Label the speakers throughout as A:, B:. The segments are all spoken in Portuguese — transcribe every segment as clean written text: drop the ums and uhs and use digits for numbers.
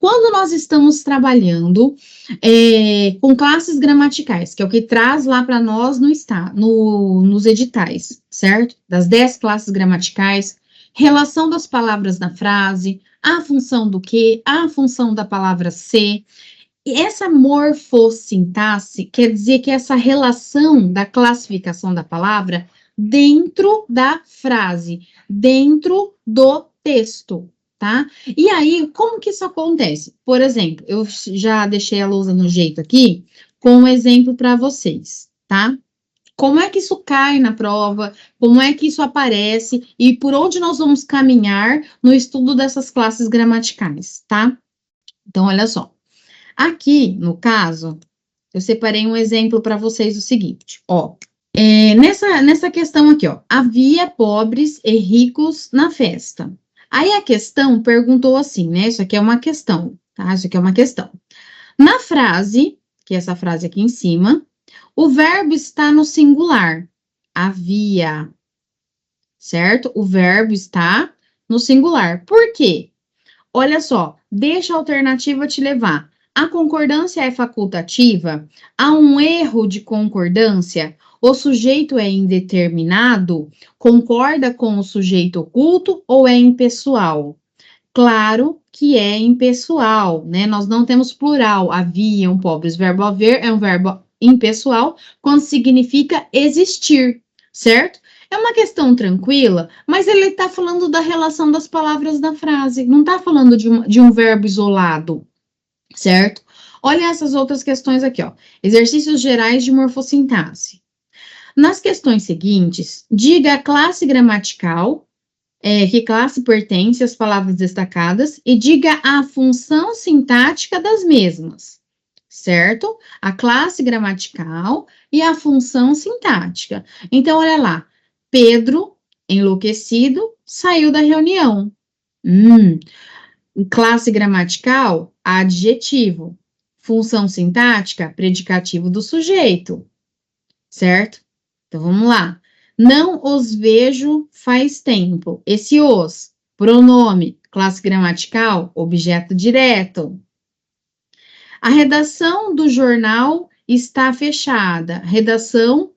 A: Quando nós estamos trabalhando com classes gramaticais, que é o que traz lá para nós nos editais, certo? Das 10 classes gramaticais, relação das palavras na frase, a função do que, a função da palavra ser. E essa morfossintaxe quer dizer que essa relação da classificação da palavra dentro da frase, dentro do texto, tá? E aí, como que isso acontece? Por exemplo, eu já deixei a lousa no jeito aqui, com um exemplo para vocês, tá? Como é que isso cai na prova? Como é que isso aparece? E por onde nós vamos caminhar no estudo dessas classes gramaticais, tá? Então, olha só. Aqui, no caso, eu separei um exemplo para vocês o seguinte, ó. Nessa questão aqui, ó, havia pobres e ricos na festa. Aí a questão perguntou assim, né? Isso aqui é uma questão, tá? Isso aqui é uma questão. Na frase, que é essa frase aqui em cima, o verbo está no singular. Havia, certo? O verbo está no singular. Por quê? Olha só, deixa a alternativa te levar. A concordância é facultativa? Há um erro de concordância? O sujeito é indeterminado? Concorda com o sujeito oculto ou é impessoal? Claro que é impessoal, né? Nós não temos plural. Haviam pobres. O verbo haver é um verbo impessoal quando significa existir, certo? É uma questão tranquila, mas ele está falando da relação das palavras da frase, não está falando de um verbo isolado, certo? Olha essas outras questões aqui, ó. Exercícios gerais de morfossintaxe. Nas questões seguintes, diga a classe gramatical, que classe pertence às palavras destacadas, e diga a função sintática das mesmas, certo? A classe gramatical e a função sintática. Então, olha lá. Pedro, enlouquecido, saiu da reunião. Classe gramatical, adjetivo. Função sintática, predicativo do sujeito, certo? Então, vamos lá. Não os vejo faz tempo. Esse os, pronome, classe gramatical, objeto direto. A redação do jornal está fechada. Redação,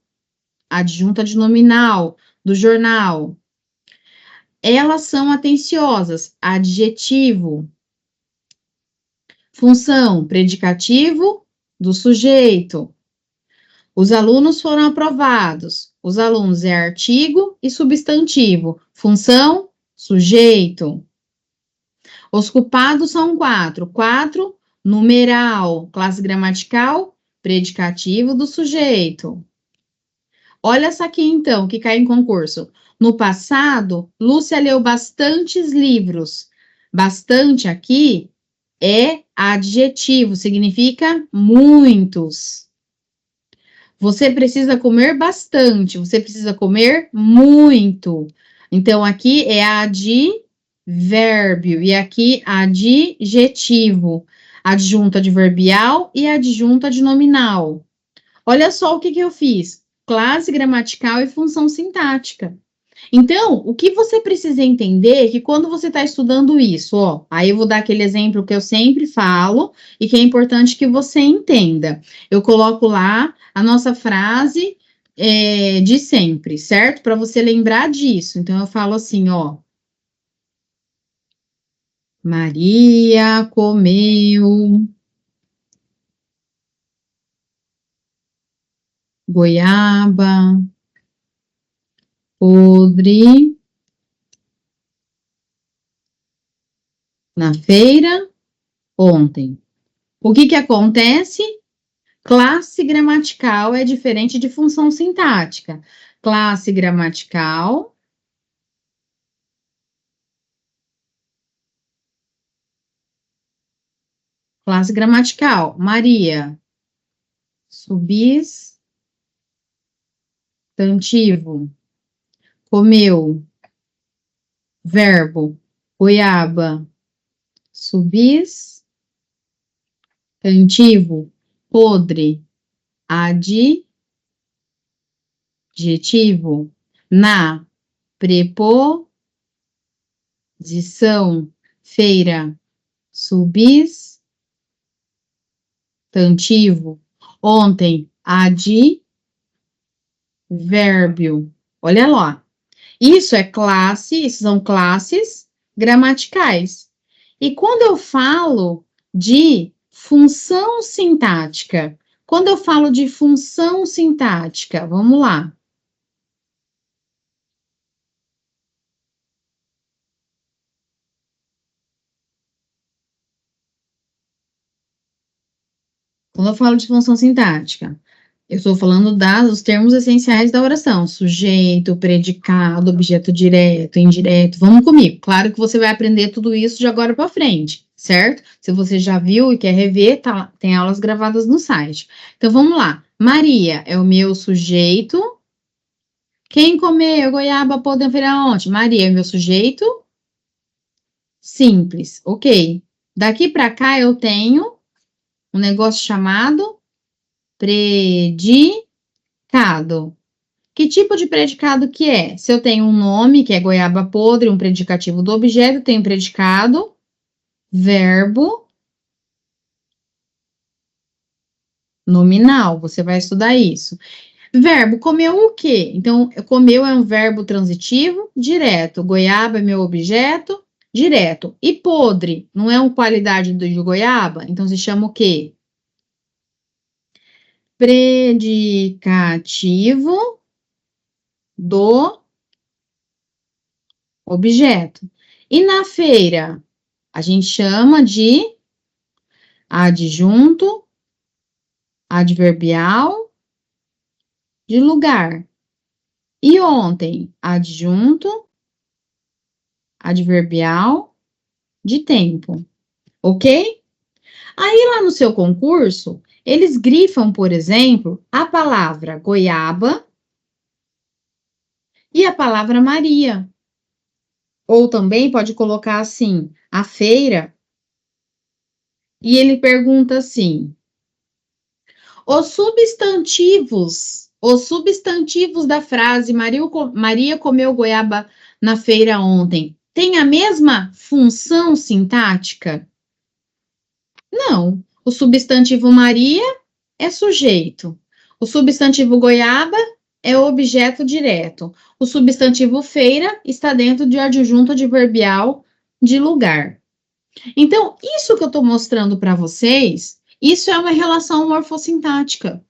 A: adjunta de nominal, do jornal. Elas são atenciosas, adjetivo. Função, predicativo do sujeito. Os alunos foram aprovados. Os alunos é artigo e substantivo. Função, sujeito. Os culpados são 4. 4, numeral, classe gramatical, predicativo do sujeito. Olha essa aqui, então, que cai em concurso. No passado, Lúcia leu bastantes livros. Bastante aqui é adjetivo, significa muitos. Você precisa comer bastante, você precisa comer muito. Então, aqui é advérbio e aqui adjetivo. Adjunta adverbial e adjunta de nominal. Olha só o que eu fiz. Classe gramatical e função sintática. Então, o que você precisa entender é que quando você está estudando isso, ó, aí eu vou dar aquele exemplo que eu sempre falo e que é importante que você entenda. Eu coloco lá a nossa frase de sempre, certo? Para você lembrar disso. Então, eu falo assim, ó. Maria comeu goiaba podre na feira ontem. O que acontece? Classe gramatical é diferente de função sintática. Classe gramatical Maria, substantivo, comeu, verbo, goiaba, substantivo, podre, adjetivo, na preposição, feira, substantivo. Ontem, advérbio. Olha lá. Isso são classes gramaticais. E quando eu falo de função sintática, vamos lá. Quando eu falo de função sintática, eu estou falando dos termos essenciais da oração: sujeito, predicado, objeto direto, indireto. Vamos comigo. Claro que você vai aprender tudo isso de agora para frente, certo? Se você já viu e quer rever, tá, tem aulas gravadas no site. Então vamos lá. Maria é o meu sujeito. Quem comeu goiaba podre na feira ontem? Maria é o meu sujeito. Simples, ok. Daqui para cá eu tenho um negócio chamado predicado. Que tipo de predicado que é? Se eu tenho um nome, que é goiaba podre, um predicativo do objeto, tem predicado, verbo, nominal. Você vai estudar isso. Verbo, comeu o quê? Então, comeu é um verbo transitivo, direto. Goiaba é meu objeto, direto. E podre, não é uma qualidade de goiaba? Então, se chama o quê? Predicativo do objeto. E na feira, a gente chama de adjunto, adverbial de lugar. E ontem, adjunto, adverbial de tempo. Ok? Aí lá no seu concurso, eles grifam, por exemplo, a palavra goiaba e a palavra Maria. Ou também pode colocar assim, a feira, e ele pergunta assim: os substantivos da frase Maria comeu goiaba na feira ontem, têm a mesma função sintática? Não. O substantivo Maria é sujeito. O substantivo goiaba é objeto direto. O substantivo feira está dentro de adjunto adverbial de lugar. Então, isso que eu estou mostrando para vocês, isso é uma relação morfossintática.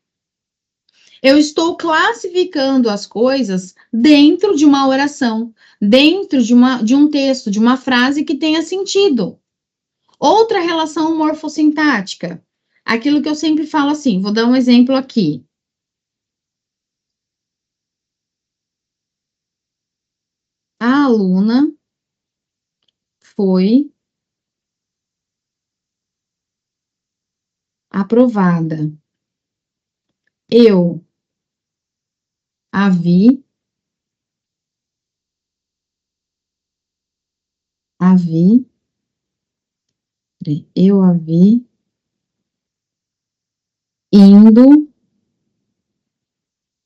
A: Eu estou classificando as coisas dentro de uma oração, dentro de um texto, de uma frase que tenha sentido. Outra relação morfossintática, aquilo que eu sempre falo assim, vou dar um exemplo aqui. A aluna foi aprovada. Eu a vi, a vi, eu a vi indo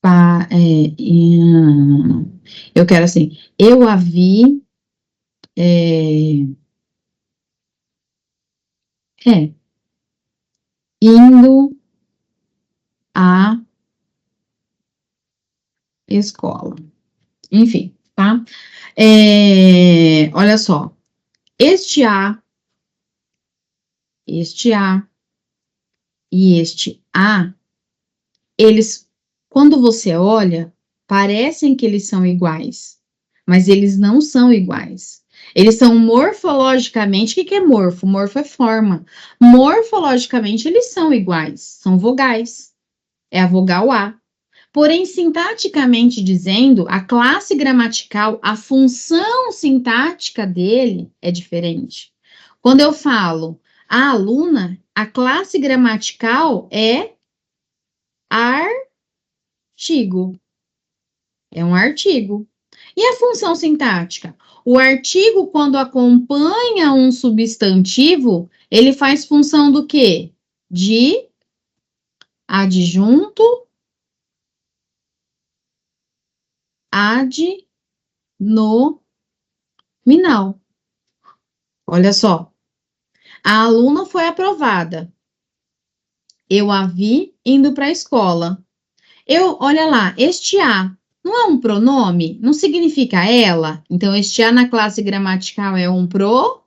A: para, eu quero assim, eu a vi, indo à escola. Enfim, tá? Olha só, este a e este a, eles, quando você olha, parecem que eles são iguais, mas eles não são iguais. Eles são morfologicamente, o que é morfo? Morfo é forma. Morfologicamente, eles são iguais, são vogais. É a vogal A. Porém, sintaticamente dizendo, a classe gramatical, a função sintática dele é diferente. Quando eu falo a aluna, a classe gramatical é artigo. É um artigo. E a função sintática? O artigo, quando acompanha um substantivo, ele faz função do quê? De adjunto, nominal. Olha só. A aluna foi aprovada. Eu a vi indo para a escola. Olha lá, este a não é um pronome? Não significa ela? Então, este a na classe gramatical é um pronome.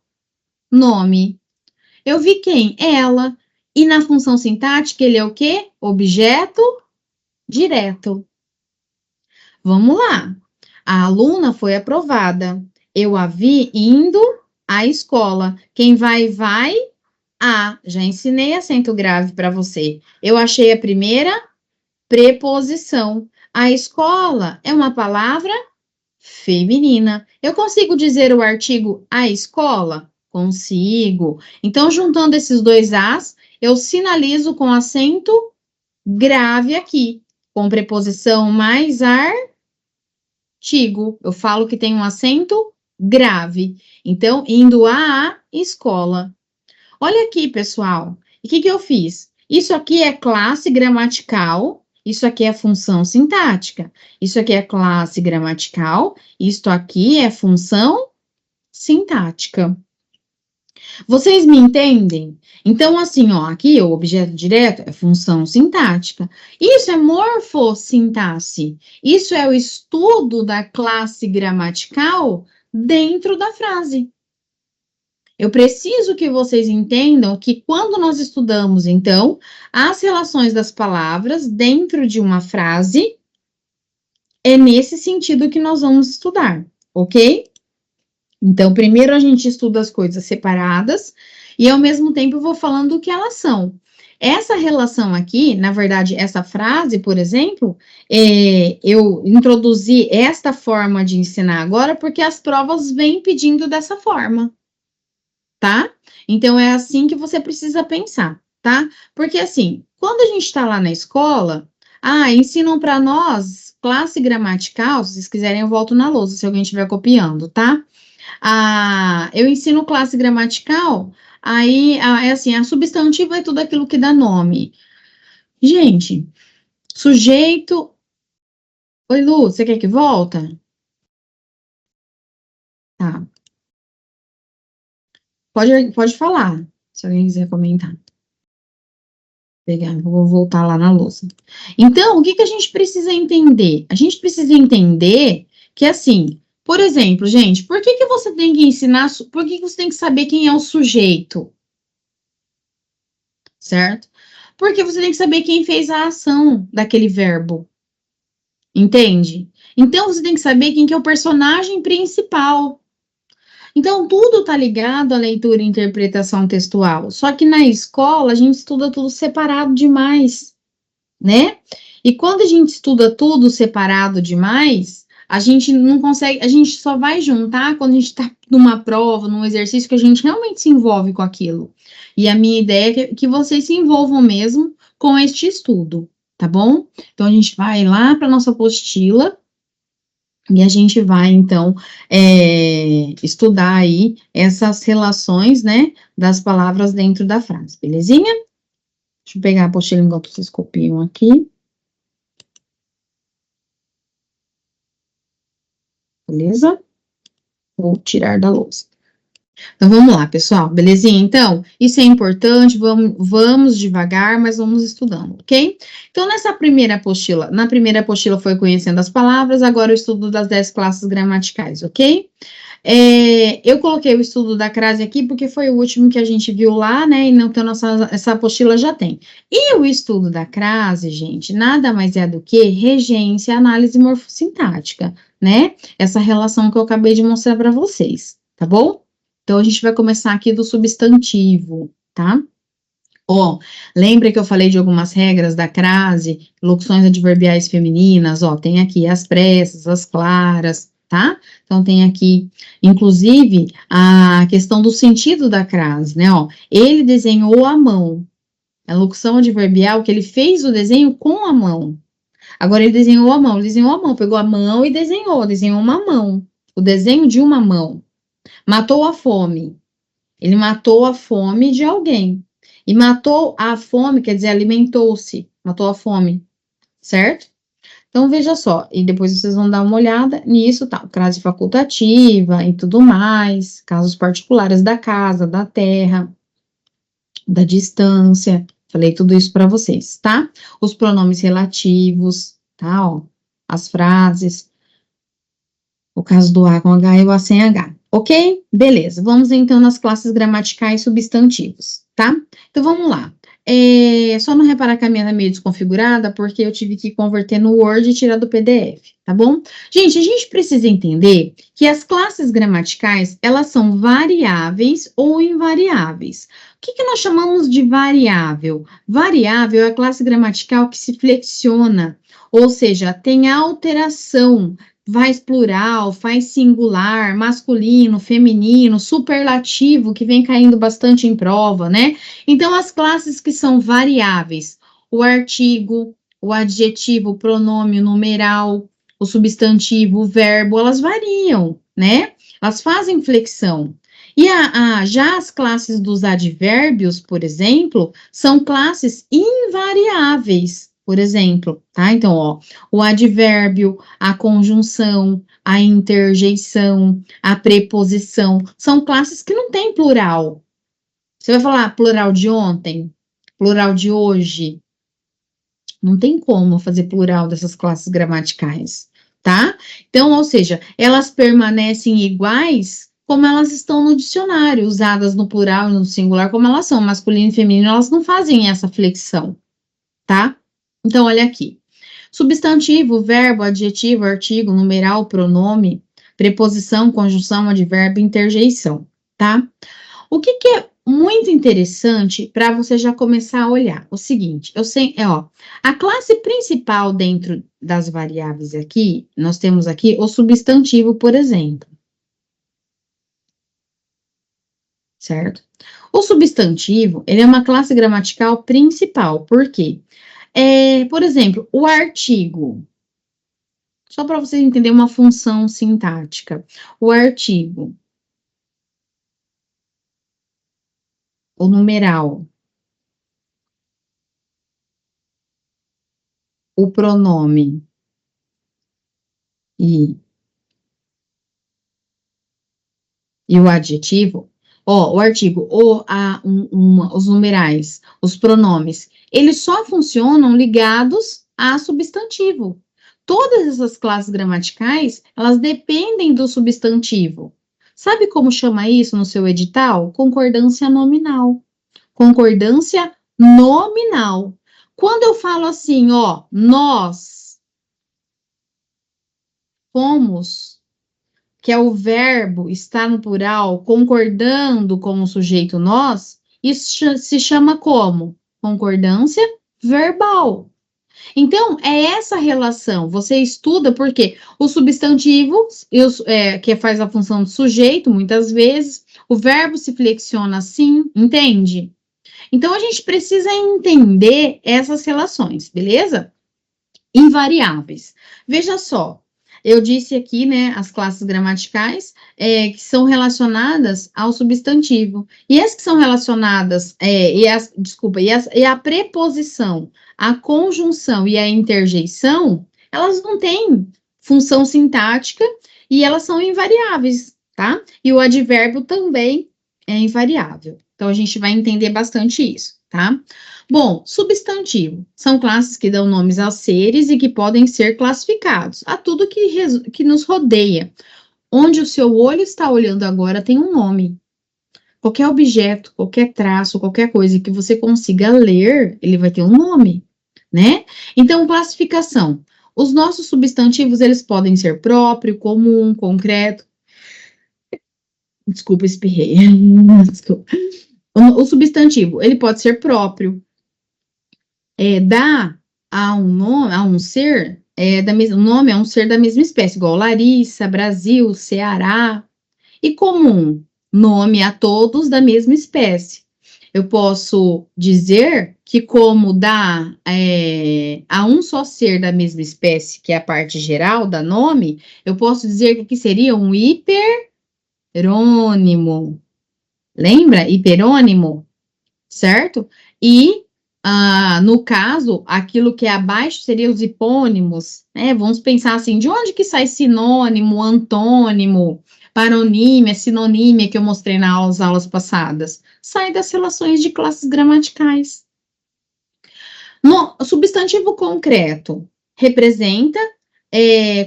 A: Eu vi quem? Ela. E na função sintática, ele é o quê? Objeto direto. Vamos lá. A aluna foi aprovada. Eu a vi indo à escola. Quem vai, vai. Já ensinei acento grave para você. Eu achei a primeira preposição. A escola é uma palavra feminina. Eu consigo dizer o artigo a escola? Consigo. Então, juntando esses dois as, eu sinalizo com acento grave aqui, com preposição mais artigo. Eu falo que tem um acento grave. Então, indo à escola. Olha aqui, pessoal. E o que eu fiz? Isso aqui é classe gramatical, isso aqui é função sintática. Isso aqui é classe gramatical, isto aqui é função sintática. Vocês me entendem? Então, assim, ó, aqui o objeto direto é função sintática. Isso é morfossintaxe. Isso é o estudo da classe gramatical dentro da frase. Eu preciso que vocês entendam que quando nós estudamos, então, as relações das palavras dentro de uma frase, é nesse sentido que nós vamos estudar, ok? Então, primeiro a gente estuda as coisas separadas e, ao mesmo tempo, eu vou falando o que elas são. Essa relação aqui, na verdade, essa frase, por exemplo, eu introduzi esta forma de ensinar agora porque as provas vêm pedindo dessa forma. Tá? Então, é assim que você precisa pensar, tá? Porque, assim, quando a gente está lá na escola, ensinam para nós classe gramatical, se vocês quiserem eu volto na lousa, se alguém estiver copiando, tá? Eu ensino classe gramatical, aí, é assim, a substantivo é tudo aquilo que dá nome. Gente, sujeito... Oi, Lu, você quer que volta? Tá. Pode falar, se alguém quiser comentar. Vou voltar lá na louça. Então, o que a gente precisa entender? A gente precisa entender que, assim, por exemplo, gente, por que você tem que ensinar, por que você tem que saber quem é o sujeito? Certo? Porque você tem que saber quem fez a ação daquele verbo. Entende? Então, você tem que saber quem que é o personagem principal. Então, tudo está ligado à leitura e interpretação textual. Só que na escola, a gente estuda tudo separado demais, né? E quando a gente estuda tudo separado demais, a gente não consegue, a gente só vai juntar quando a gente está numa prova, num exercício que a gente realmente se envolve com aquilo. E a minha ideia é que vocês se envolvam mesmo com este estudo, tá bom? Então, a gente vai lá para nossa apostila e a gente vai, então, estudar aí essas relações, né, das palavras dentro da frase, belezinha? Deixa eu pegar a apostila enquanto vocês copiam aqui. Beleza? Vou tirar da louça. Então, vamos lá, pessoal, belezinha? Então, isso é importante, vamos devagar, mas vamos estudando, ok? Então, na primeira apostila foi conhecendo as palavras, agora o estudo das 10 classes gramaticais, ok? Eu coloquei o estudo da crase aqui porque foi o último que a gente viu lá, né? Então, essa apostila já tem. E o estudo da crase, gente, nada mais é do que regência, análise morfossintática, né? Essa relação que eu acabei de mostrar para vocês, tá bom? Então, a gente vai começar aqui do substantivo, tá? Ó, lembra que eu falei de algumas regras da crase, locuções adverbiais femininas, ó, tem aqui as pressas, as claras, tá? Então, tem aqui, inclusive, a questão do sentido da crase, né, ó, ele desenhou à mão, a locução adverbial que ele fez o desenho com a mão. Agora, ele desenhou a mão, pegou a mão e desenhou uma mão, o desenho de uma mão. Matou a fome. Ele matou a fome de alguém. E matou a fome, quer dizer, alimentou-se. Matou a fome. Certo? Então, veja só. E depois vocês vão dar uma olhada nisso, tal. Crase facultativa e tudo mais. Casos particulares da casa, da terra. da distância, falei tudo isso para vocês, tá? Os pronomes relativos, tá? Ó, as frases, o caso do A com H e o A sem H, ok? Beleza, vamos então nas classes gramaticais substantivos, tá? Então vamos lá. Só não reparar que a minha tá meio desconfigurada, porque eu tive que converter no Word e tirar do PDF, tá bom? Gente, a gente precisa entender que as classes gramaticais, elas são variáveis ou invariáveis. O que que nós chamamos de variável? Variável é a classe gramatical que se flexiona, ou seja, tem alteração, faz plural, faz singular, masculino, feminino, superlativo, que vem caindo bastante em prova, né? Então, as classes que são variáveis, o artigo, o adjetivo, o pronome, o numeral, o substantivo, o verbo, elas variam, né? Elas fazem flexão. E já as classes dos advérbios, por exemplo, são classes invariáveis, por exemplo, tá? Então, ó, o advérbio, a conjunção, a interjeição, a preposição, são classes que não têm plural. Você vai falar plural de ontem, plural de hoje. Não tem como fazer plural dessas classes gramaticais, tá? Então, ou seja, elas permanecem iguais como elas estão no dicionário, usadas no plural e no singular, como elas são, masculino e feminino, elas não fazem essa flexão, tá? Então, olha aqui. Substantivo, verbo, adjetivo, artigo, numeral, pronome, preposição, conjunção, advérbio, interjeição, tá? O que é muito interessante para você já começar a olhar? O seguinte, eu sei, ó, a classe principal dentro das variáveis aqui, nós temos aqui o substantivo, por exemplo. Certo? O substantivo, ele é uma classe gramatical principal, por quê? Por exemplo, o artigo, só para você entender uma função sintática, o artigo, o numeral, o pronome e o adjetivo, ó, o artigo, os numerais, os pronomes, eles só funcionam ligados a substantivo. Todas essas classes gramaticais, elas dependem do substantivo. Sabe como chama isso no seu edital? Concordância nominal. Concordância nominal. Quando eu falo assim, ó, nós fomos, que é o verbo estar no plural, concordando com o sujeito nós, isso se chama como? Concordância verbal. Então, é essa relação. Você estuda porque o substantivo, que faz a função de sujeito, muitas vezes, o verbo se flexiona assim, entende? Então, a gente precisa entender essas relações, beleza? Invariáveis. Veja só, eu disse aqui, né, as classes gramaticais que são relacionadas ao substantivo. E as que são relacionadas, e a preposição, a conjunção e a interjeição, elas não têm função sintática e elas são invariáveis, tá? E o advérbio também é invariável. Então, a gente vai entender bastante isso, tá? Bom, substantivo são classes que dão nomes aos seres e que podem ser classificados a tudo que nos rodeia. Onde o seu olho está olhando agora tem um nome. Qualquer objeto, qualquer traço, qualquer coisa que você consiga ler, ele vai ter um nome, né? Então, classificação. Os nossos substantivos, eles podem ser próprio, comum, concreto. Desculpa, espirrei. Desculpa. O substantivo, ele pode ser próprio, dá a um nome, a um ser, nome a um ser da mesma espécie, igual Larissa, Brasil, Ceará, e comum, nome a todos da mesma espécie. Eu posso dizer que como dá a um só ser da mesma espécie, que é a parte geral da nome, eu posso dizer que aqui seria um hiperônimo. Lembra? Hiperônimo, certo? E no caso, aquilo que é abaixo seria os hipônimos, né? Vamos pensar assim, de onde que sai sinônimo, antônimo? paronímia, sinonímia que eu mostrei nas aulas passadas? Sai das relações de classes gramaticais. No substantivo concreto representa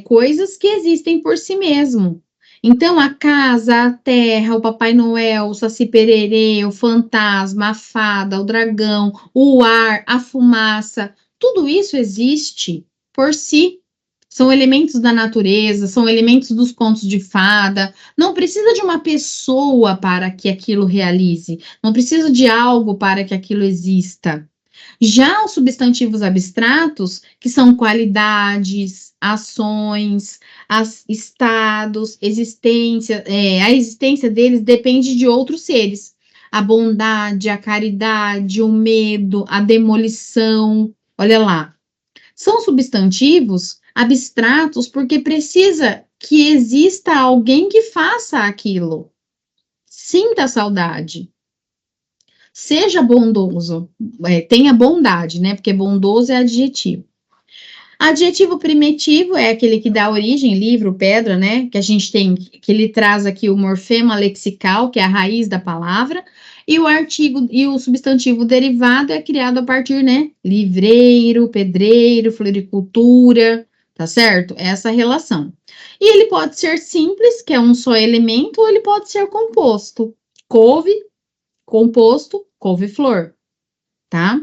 A: coisas que existem por si mesmo. Então, a casa, a terra, o Papai Noel, o Saci Pererê, o fantasma, a fada, o dragão, o ar, a fumaça, tudo isso existe por si. São elementos da natureza, são elementos dos contos de fada. Não precisa de uma pessoa para que aquilo realize, não precisa de algo para que aquilo exista. Já os substantivos abstratos, que são qualidades, ações, estados, existência, a existência deles depende de outros seres. A bondade, a caridade, o medo, a demolição, olha lá. São substantivos abstratos porque precisa que exista alguém que faça aquilo. Sinta saudade. Seja bondoso, tenha bondade, né? Porque bondoso é adjetivo. Adjetivo primitivo é aquele que dá origem, livro, pedra, né? Que a gente tem, que ele traz aqui o morfema lexical, que é a raiz da palavra, e o artigo e o substantivo derivado é criado a partir, né? Livreiro, pedreiro, floricultura, tá certo? Essa relação. E ele pode ser simples, que é um só elemento, ou ele pode ser composto. Couve, composto, couve-flor, tá?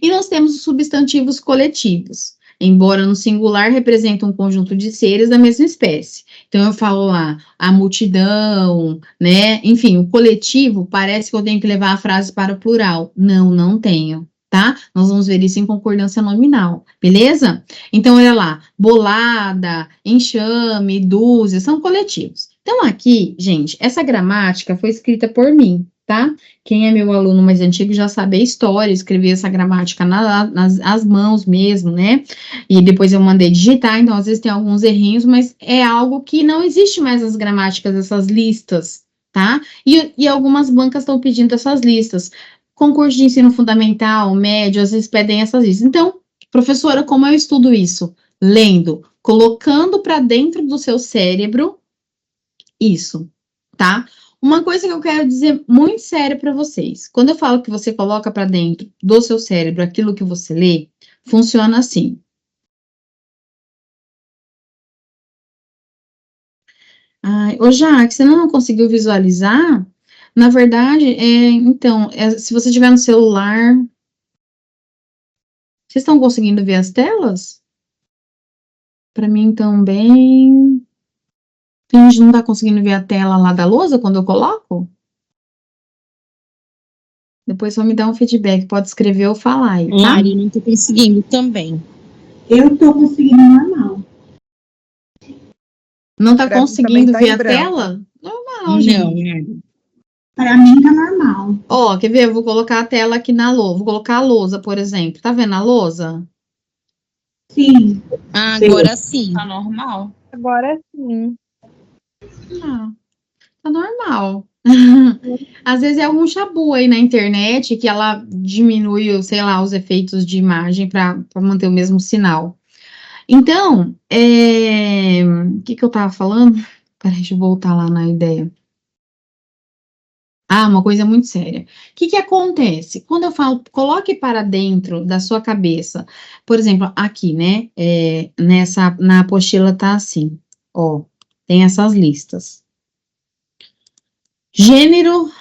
A: E nós temos os substantivos coletivos, embora no singular representam um conjunto de seres da mesma espécie. Então, eu falo lá, a multidão, né? Enfim, o coletivo, parece que eu tenho que levar a frase para o plural. Não, não tenho, tá? Nós vamos ver isso em concordância nominal, beleza? Então, olha lá, bolada, enxame, dúzia, são coletivos. Então, aqui, gente, essa gramática foi escrita por mim, tá? Quem é meu aluno mais antigo já sabe a história, escrevi essa gramática nas mãos mesmo, né? E depois eu mandei digitar, então às vezes tem alguns errinhos, mas é algo que não existe mais as gramáticas, essas listas, tá? E algumas bancas estão pedindo essas listas. Concurso de ensino fundamental, médio, às vezes pedem essas listas. Então, professora, como eu estudo isso? Lendo, colocando para dentro do seu cérebro isso, tá? Uma coisa que eu quero dizer muito sério para vocês. Quando eu falo que você coloca para dentro do seu cérebro aquilo que você lê, funciona assim. Ô Jaque, você não conseguiu visualizar? Na verdade, então, se você tiver no celular, vocês estão conseguindo ver as telas? Para mim também. A gente não está conseguindo ver a tela lá da lousa quando eu coloco? Depois só me dá um feedback, pode escrever ou falar aí, tá?
B: Lari, não tô conseguindo também.
C: Eu tô conseguindo normal.
A: Não tá
D: Pra mim
A: conseguindo
D: também tá
A: ver
D: em
A: a
D: branco.
A: tela? Normal,
B: Não,
A: gente.
B: Lari.
C: Para mim tá normal.
A: Ó, quer ver? Eu vou colocar a tela aqui na lousa. Vou colocar a lousa, por exemplo. Tá vendo a lousa?
C: Sim.
B: Ah,
C: Sim.
B: agora sim.
E: Tá normal.
D: Agora sim.
A: Ah, tá normal. Às vezes é algum chabu aí na internet que ela diminui, sei lá, os efeitos de imagem para manter o mesmo sinal. Então, o que eu tava falando? Peraí, deixa eu voltar lá na ideia. Ah, uma coisa muito séria. O que acontece? Quando eu falo, coloque para dentro da sua cabeça, por exemplo, aqui, né? Na apostila tá assim, ó, tem essas listas. Gênero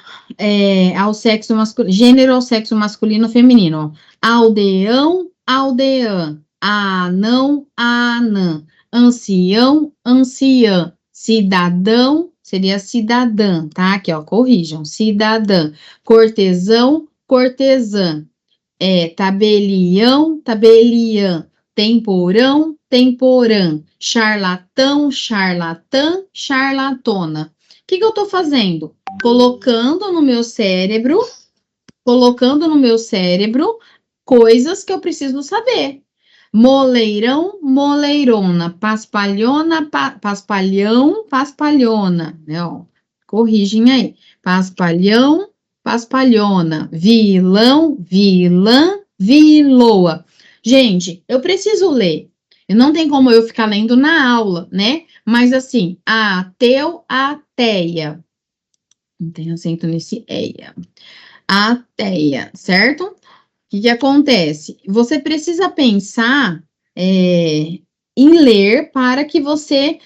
A: ao sexo masculino ou feminino, ó. Aldeão, aldeã, anão, anã, ancião, anciã, cidadão, seria cidadã, tá? Aqui, ó, corrijam, cidadã, cortesão, cortesã, tabelião, tabeliã, temporão, temporã, charlatão, charlatã, charlatona. O que eu tô fazendo? Colocando no meu cérebro coisas que eu preciso saber. Moleirão, moleirona, paspalhona, paspalhão, paspalhona, né, ó, corrigem aí. Paspalhão, paspalhona, vilão, vilã, viloa. Gente, eu preciso ler. Eu não tem como eu ficar lendo na aula, né? Mas assim, ateu, ateia. Não tem acento nesse eia. Ateia, certo? O que acontece? Você precisa pensar em ler para que você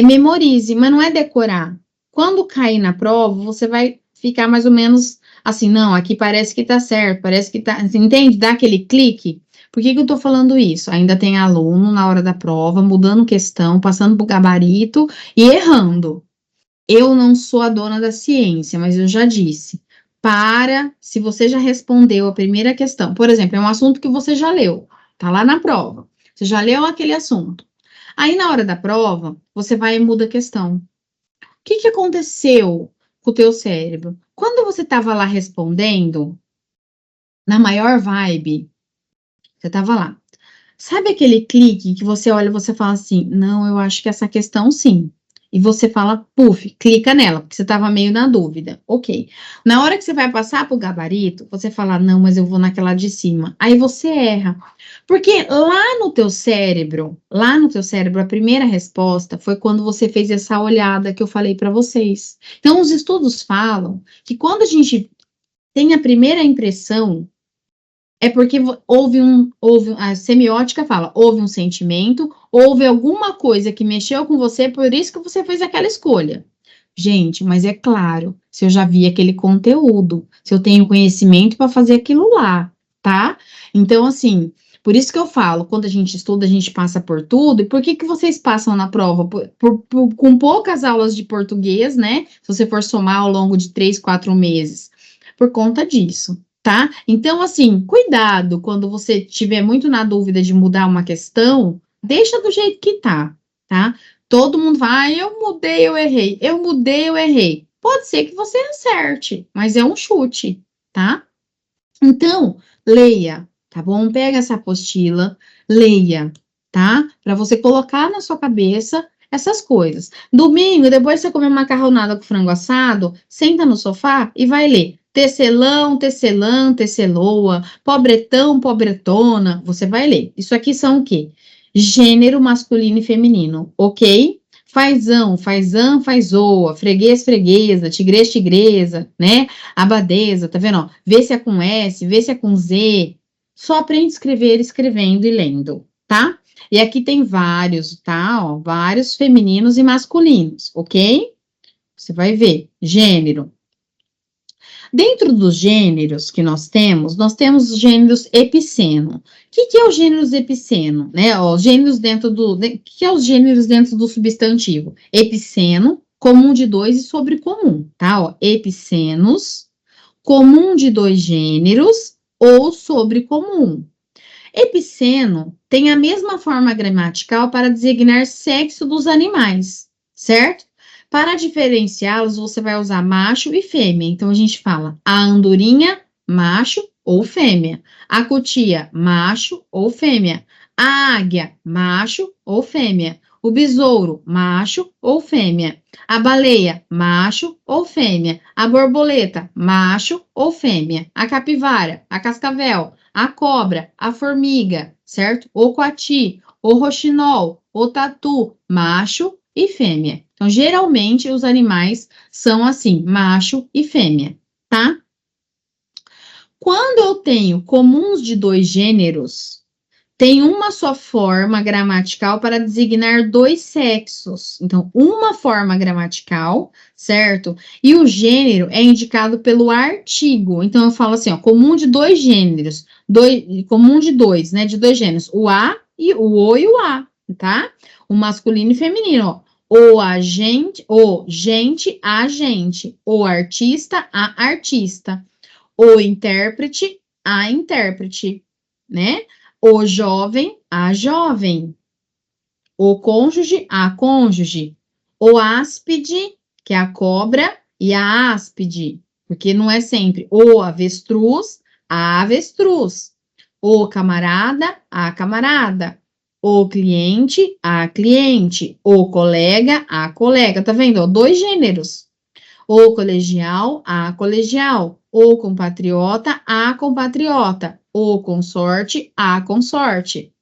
A: memorize, mas não é decorar. Quando cair na prova, você vai ficar mais ou menos assim, não, aqui parece que tá certo, parece que tá, você entende? Dá aquele clique. Por que eu tô falando isso? Ainda tem aluno na hora da prova, mudando questão, passando pro gabarito e errando. Eu não sou a dona da ciência, mas eu já disse. Se você já respondeu a primeira questão, por exemplo, é um assunto que você já leu, tá lá na prova. Você já leu aquele assunto. Aí, na hora da prova, você vai e muda a questão. O que aconteceu com o teu cérebro? Quando você estava lá respondendo, na maior vibe, você estava lá. Sabe aquele clique que você olha e você fala assim, não, eu acho que essa questão sim. E você fala, puf, clica nela, porque você estava meio na dúvida. Ok. Na hora que você vai passar para o gabarito, você fala, não, mas eu vou naquela de cima. Aí você erra. Porque lá no teu cérebro, a primeira resposta foi quando você fez essa olhada que eu falei para vocês. Então, os estudos falam que quando a gente tem a primeira impressão, é porque a semiótica fala, houve um sentimento, houve alguma coisa que mexeu com você, por isso que você fez aquela escolha. Gente, mas é claro, se eu já vi aquele conteúdo, se eu tenho conhecimento para fazer aquilo lá, tá? Então, assim, por isso que eu falo, quando a gente estuda, a gente passa por tudo, e por que vocês passam na prova? Com poucas aulas de português, né? Se você for somar ao longo de 3, 4 meses, por conta disso. Tá? Então, assim, cuidado quando você tiver muito na dúvida de mudar uma questão, deixa do jeito que tá? Todo mundo vai, eu mudei, eu errei, eu mudei, eu errei. Pode ser que você acerte, mas é um chute, tá? Então, leia, tá bom? Pega essa apostila, leia, tá? Para você colocar na sua cabeça essas coisas. Domingo, depois você comer macarronada com frango assado, senta no sofá e vai ler. Tecelão, tecelã, teceloa, pobretão, pobretona, você vai ler. Isso aqui são o quê? Gênero masculino e feminino, ok? Fazão, fazã, fazoa, freguês, freguesa, tigrês, tigresa, né? Abadesa, tá vendo? Ó? Vê se é com S, vê se é com Z. Só aprende a escrever escrevendo e lendo, tá? E aqui tem vários, tá? Ó, vários femininos e masculinos, ok? Você vai ver. Gênero. Dentro dos gêneros que nós temos gêneros epiceno. O que é os gêneros epiceno? Né? Ó, os gêneros dentro do... O que é os gêneros dentro do substantivo? Epiceno, comum de dois e sobrecomum, tá? Ó, epicenos, comum de dois gêneros ou sobrecomum. Epiceno tem a mesma forma gramatical para designar sexo dos animais, certo? Para diferenciá-los, você vai usar macho e fêmea. Então, a gente fala a andorinha, macho ou fêmea. A cutia, macho ou fêmea. A águia, macho ou fêmea. O besouro, macho ou fêmea. A baleia, macho ou fêmea. A borboleta, macho ou fêmea. A capivara, a cascavel, a cobra, a formiga, certo? O coati, o roxinol, o tatu, macho e fêmea. Então, geralmente, os animais são assim, macho e fêmea, tá? Quando eu tenho comuns de dois gêneros, tem uma só forma gramatical para designar dois sexos. Então, uma forma gramatical, certo? E o gênero é indicado pelo artigo. Então, eu falo assim, ó, comum de dois gêneros, comum de dois, né? De dois gêneros, o A e o O e o A, tá? O masculino e feminino, ó. O agente, o gente, a gente. O artista, a artista. O intérprete, a intérprete, né? O jovem, a jovem. O cônjuge, a cônjuge. O áspide, que é a cobra, e a áspide. Porque não é sempre o avestruz, a avestruz. O camarada, a camarada. O cliente, a cliente. O colega, a colega. Tá vendo? Ó, dois gêneros. O colegial, a colegial. O compatriota, a compatriota. O consorte, a consorte.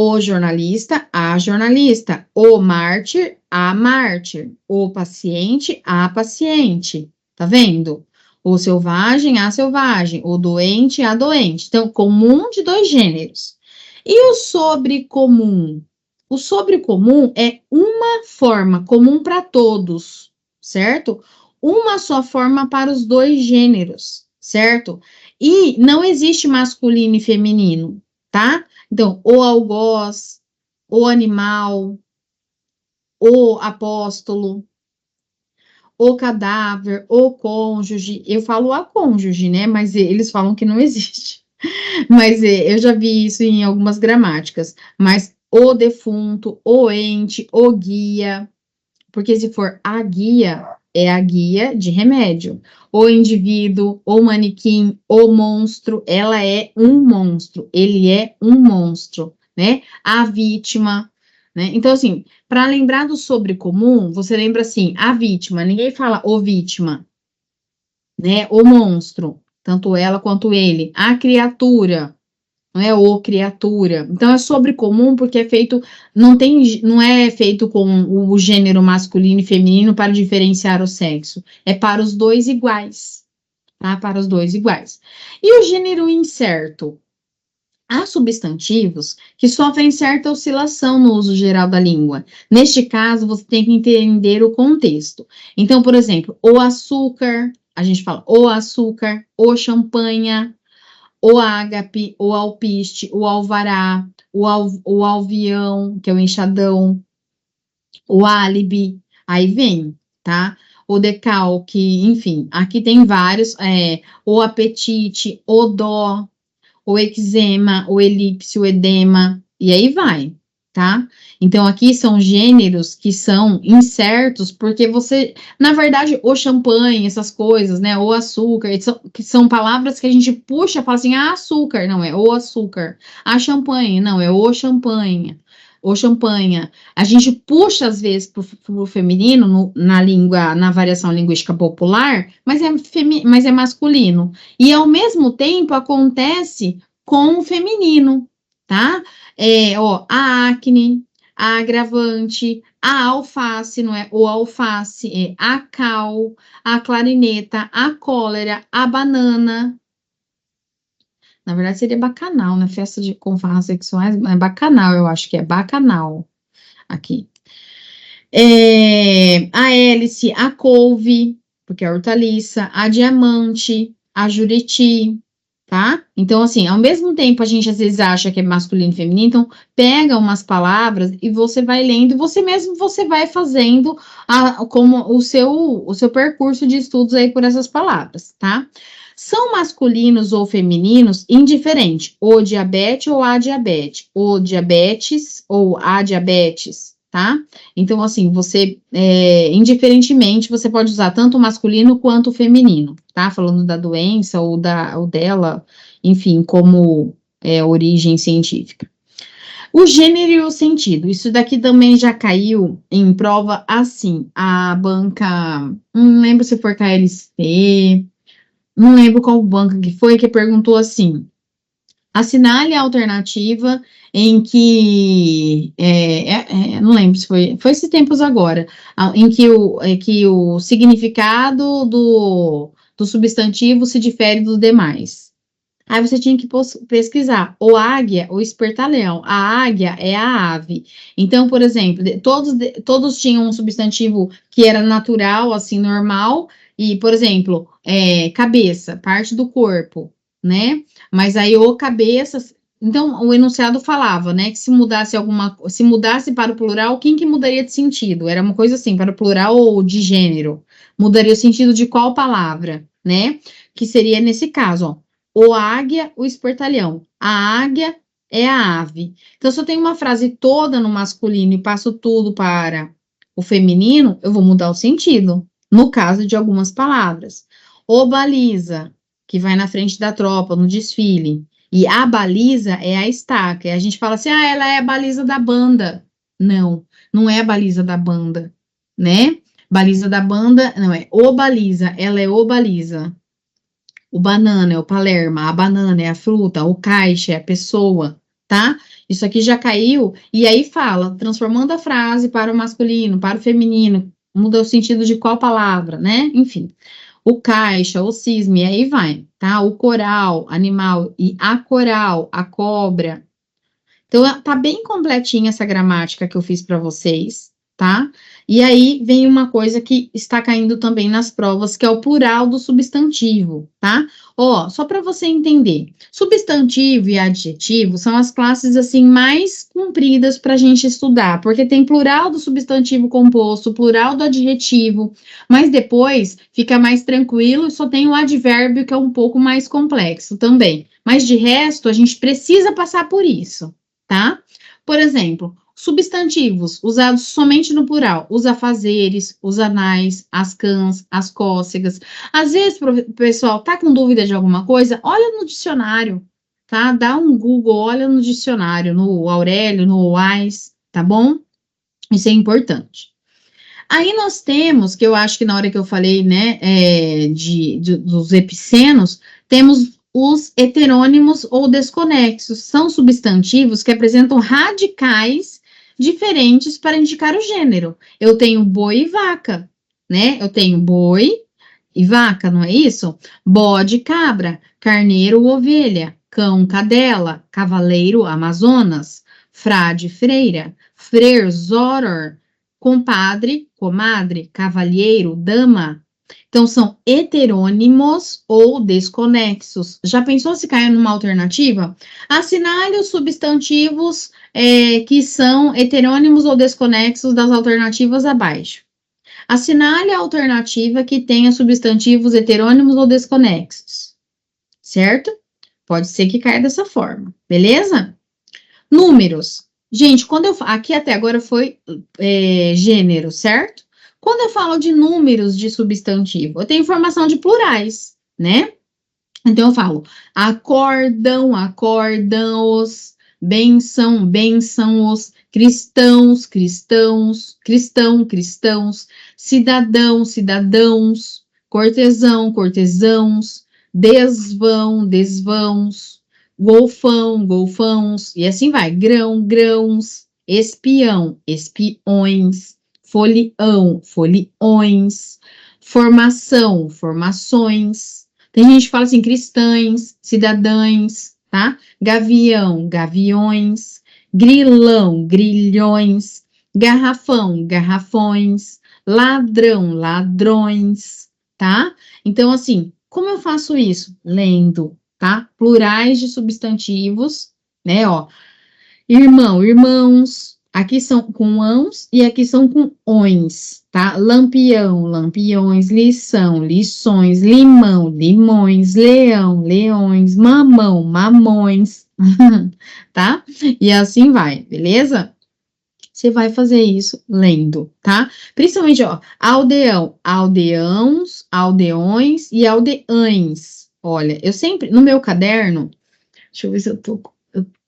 A: O jornalista, a jornalista. O mártir, a mártir. O paciente, a paciente. Tá vendo? O selvagem, a selvagem. O doente, a doente. Então, comum de 2 gêneros. E o sobrecomum? O sobrecomum é uma forma comum para todos, certo? Uma só forma para os 2 gêneros, certo? E não existe masculino e feminino, tá? Então, o algoz, o animal, o apóstolo, o cadáver, o cônjuge. Eu falo a cônjuge, né? Mas eles falam que não existe. Mas eu já vi isso em algumas gramáticas. Mas o defunto, o ente, o guia. Porque se for a guia, é a guia de remédio. O indivíduo, o manequim, o monstro, ela é um monstro. Ele é um monstro, né? A vítima, né? Então, assim, para lembrar do sobrecomum, você lembra assim, a vítima. Ninguém fala o vítima, né? O monstro, tanto ela quanto ele. A criatura, não é o criatura. Então é sobrecomum porque é feito, não é feito com o gênero masculino e feminino para diferenciar o sexo. É para os 2 iguais, tá? Para os 2 iguais. E o gênero incerto? Há substantivos que sofrem certa oscilação no uso geral da língua. Neste caso, você tem que entender o contexto. Então, por exemplo, o açúcar, a gente fala o açúcar, o champanhe, o ágape, o alpiste, o alvará, o alvião, que é o enxadão, o álibi, aí vem, tá? O decalque, enfim, aqui tem vários, o apetite, o dó, o eczema, o elipse, o edema, e aí vai, tá? Então, aqui são gêneros que são incertos, porque você, na verdade, o champanhe, essas coisas, né, o açúcar, que são palavras que a gente puxa, fala assim, ah, açúcar, não, é o açúcar. Ah, champanhe, não, é o champanhe. O champanhe. A gente puxa, às vezes, para o feminino, na língua, na variação linguística popular, mas é masculino. E, ao mesmo tempo, acontece com o feminino, tá? A acne, a agravante, a alface, não é? O alface, a cal, a clarineta, a cólera, a banana. Na verdade, seria bacanal, né? Festa com farras sexuais, é bacanal, eu acho que é bacanal aqui. A hélice, a couve, porque é hortaliça, a diamante, a juriti, tá? Então, assim, ao mesmo tempo a gente às vezes acha que é masculino e feminino, então pega umas palavras e você vai lendo, você vai fazendo como o seu percurso de estudos aí por essas palavras, tá? São masculinos ou femininos, indiferente, o diabetes ou a diabetes, o diabetes ou a diabetes, tá? Então, assim, indiferentemente, você pode usar tanto o masculino quanto o feminino, tá? Falando da doença ou dela, enfim, como origem científica. O gênero e o sentido, isso daqui também já caiu em prova assim, a banca, não lembro se foi KLC, não lembro qual banca que foi, que perguntou assim, assinale a alternativa em que, não lembro se foi esses tempos agora, em que o significado do substantivo se difere dos demais. Aí você tinha que pesquisar, o águia, o espertalhão, a águia é a ave. Então, por exemplo, todos tinham um substantivo que era natural, assim, normal, e, por exemplo, cabeça, parte do corpo, né? Mas aí o cabeça, então o enunciado falava, né, que se mudasse para o plural, quem que mudaria de sentido? Era uma coisa assim, para o plural ou de gênero, mudaria o sentido de qual palavra, né? Que seria nesse caso, ó, o águia, o espertalhão. A águia é a ave. Então, se eu tenho uma frase toda no masculino e passo tudo para o feminino, eu vou mudar o sentido, no caso de algumas palavras. O baliza, que vai na frente da tropa, no desfile. E a baliza é a estaca. E a gente fala assim, ela é a baliza da banda. Não, não é a baliza da banda, né? Baliza da banda, não é o baliza, ela é o baliza. O banana é o palerma, a banana é a fruta, o caixa é a pessoa, tá? Isso aqui já caiu, e aí fala, transformando a frase para o masculino, para o feminino, muda o sentido de qual palavra, né? Enfim, o caixa, o cisne, e aí vai, tá? O coral, animal, e a coral, a cobra. Então, tá bem completinha essa gramática que eu fiz para vocês, tá? E aí vem uma coisa que está caindo também nas provas, que é o plural do substantivo, tá? Ó, só para você entender, substantivo e adjetivo são as classes assim mais compridas para a gente estudar, porque tem plural do substantivo composto, plural do adjetivo, mas depois fica mais tranquilo e só tem o advérbio que é um pouco mais complexo também. Mas de resto, a gente precisa passar por isso, tá? Por exemplo, substantivos usados somente no plural, os afazeres, os anais, as cãs, as cócegas. Às vezes, pessoal, tá com dúvida de alguma coisa? Olha no dicionário, tá? Dá um Google, olha no dicionário, no Aurélio, no OAS, tá bom? Isso é importante. Aí nós temos, que eu acho que na hora que eu falei, né, dos epicenos, temos os heterônimos ou desconexos. São substantivos que apresentam radicais diferentes para indicar o gênero. Eu tenho boi e vaca, né? Eu tenho boi e vaca, não é isso? Bode, cabra, carneiro, ovelha, cão, cadela, cavaleiro, amazonas, frade, freira, frerzoror, compadre, comadre, cavalheiro, dama. Então, são heterônimos ou desconexos. Já pensou se cair numa alternativa? Assinale os substantivos que são heterônimos ou desconexos das alternativas abaixo. Assinale a alternativa que tenha substantivos heterônimos ou desconexos. Certo? Pode ser que caia dessa forma. Beleza? Números. Gente, aqui até agora foi gênero, certo? Quando eu falo de números de substantivo, eu tenho informação de plurais, né? Então, eu falo acordam, acordam-os, benção, benção-os, cristãos, cristãos, cristão, cristãos, cidadão, cidadãos, cortesão, cortesãos, desvão, desvãos, golfão, golfãos, e assim vai, grão, grãos, espião, espiões, folião, foliões, formação, formações. Tem gente que fala assim, cristães, cidadães, tá? Gavião, gaviões, grilão, grilhões, garrafão, garrafões, ladrão, ladrões, tá? Então, assim, como eu faço isso? Lendo, tá? Plurais de substantivos, né, ó. Irmão, irmãos, aqui são com ãos e aqui são com ões, tá? Lampião, lampiões, lição, lições, limão, limões, leão, leões, mamão, mamões, tá? E assim vai, beleza? Você vai fazer isso lendo, tá? Principalmente, ó, aldeão, aldeãos, aldeões e aldeães. Olha, eu sempre, no meu caderno, deixa eu ver se eu tô...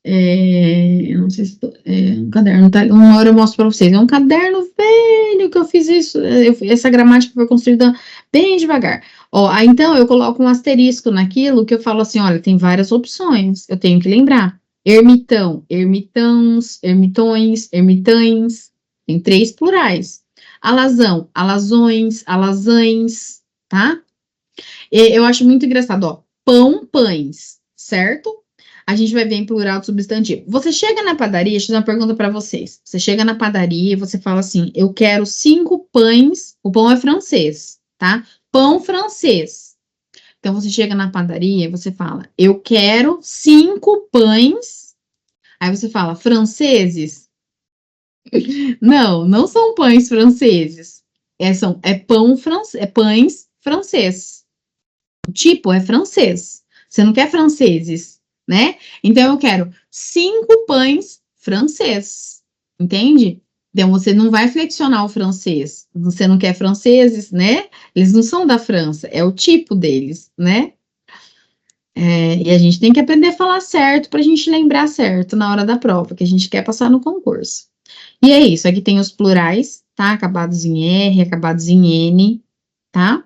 A: eu não sei se um caderno, tá? Uma hora eu mostro para vocês. É um caderno velho que eu fiz isso. Essa gramática foi construída bem devagar. Ó, então eu coloco um asterisco naquilo que eu falo assim: olha, tem várias opções, eu tenho que lembrar. Ermitão, ermitãos, ermitões, ermitães. Tem 3 plurais. Alazão, alazões, alazães, tá? Eu acho muito engraçado, ó. Pão, pães, certo? A gente vai ver em plural de substantivo. Você chega na padaria, deixa eu fazer uma pergunta para vocês. Você chega na padaria e você fala assim, eu quero 5 pães, o pão é francês, tá? Pão francês. Então, você chega na padaria e você fala, eu quero 5 pães. Aí você fala, franceses? Não, não são pães franceses. Pães francês. O tipo é francês. Você não quer franceses, né? Então, eu quero 5 pães francês, entende? Então, você não vai flexionar o francês. Você não quer franceses, né? Eles não são da França, é o tipo deles, né? E a gente tem que aprender a falar certo para a gente lembrar certo na hora da prova, que a gente quer passar no concurso. E é isso, aqui tem os plurais, tá? Acabados em R, acabados em N, tá?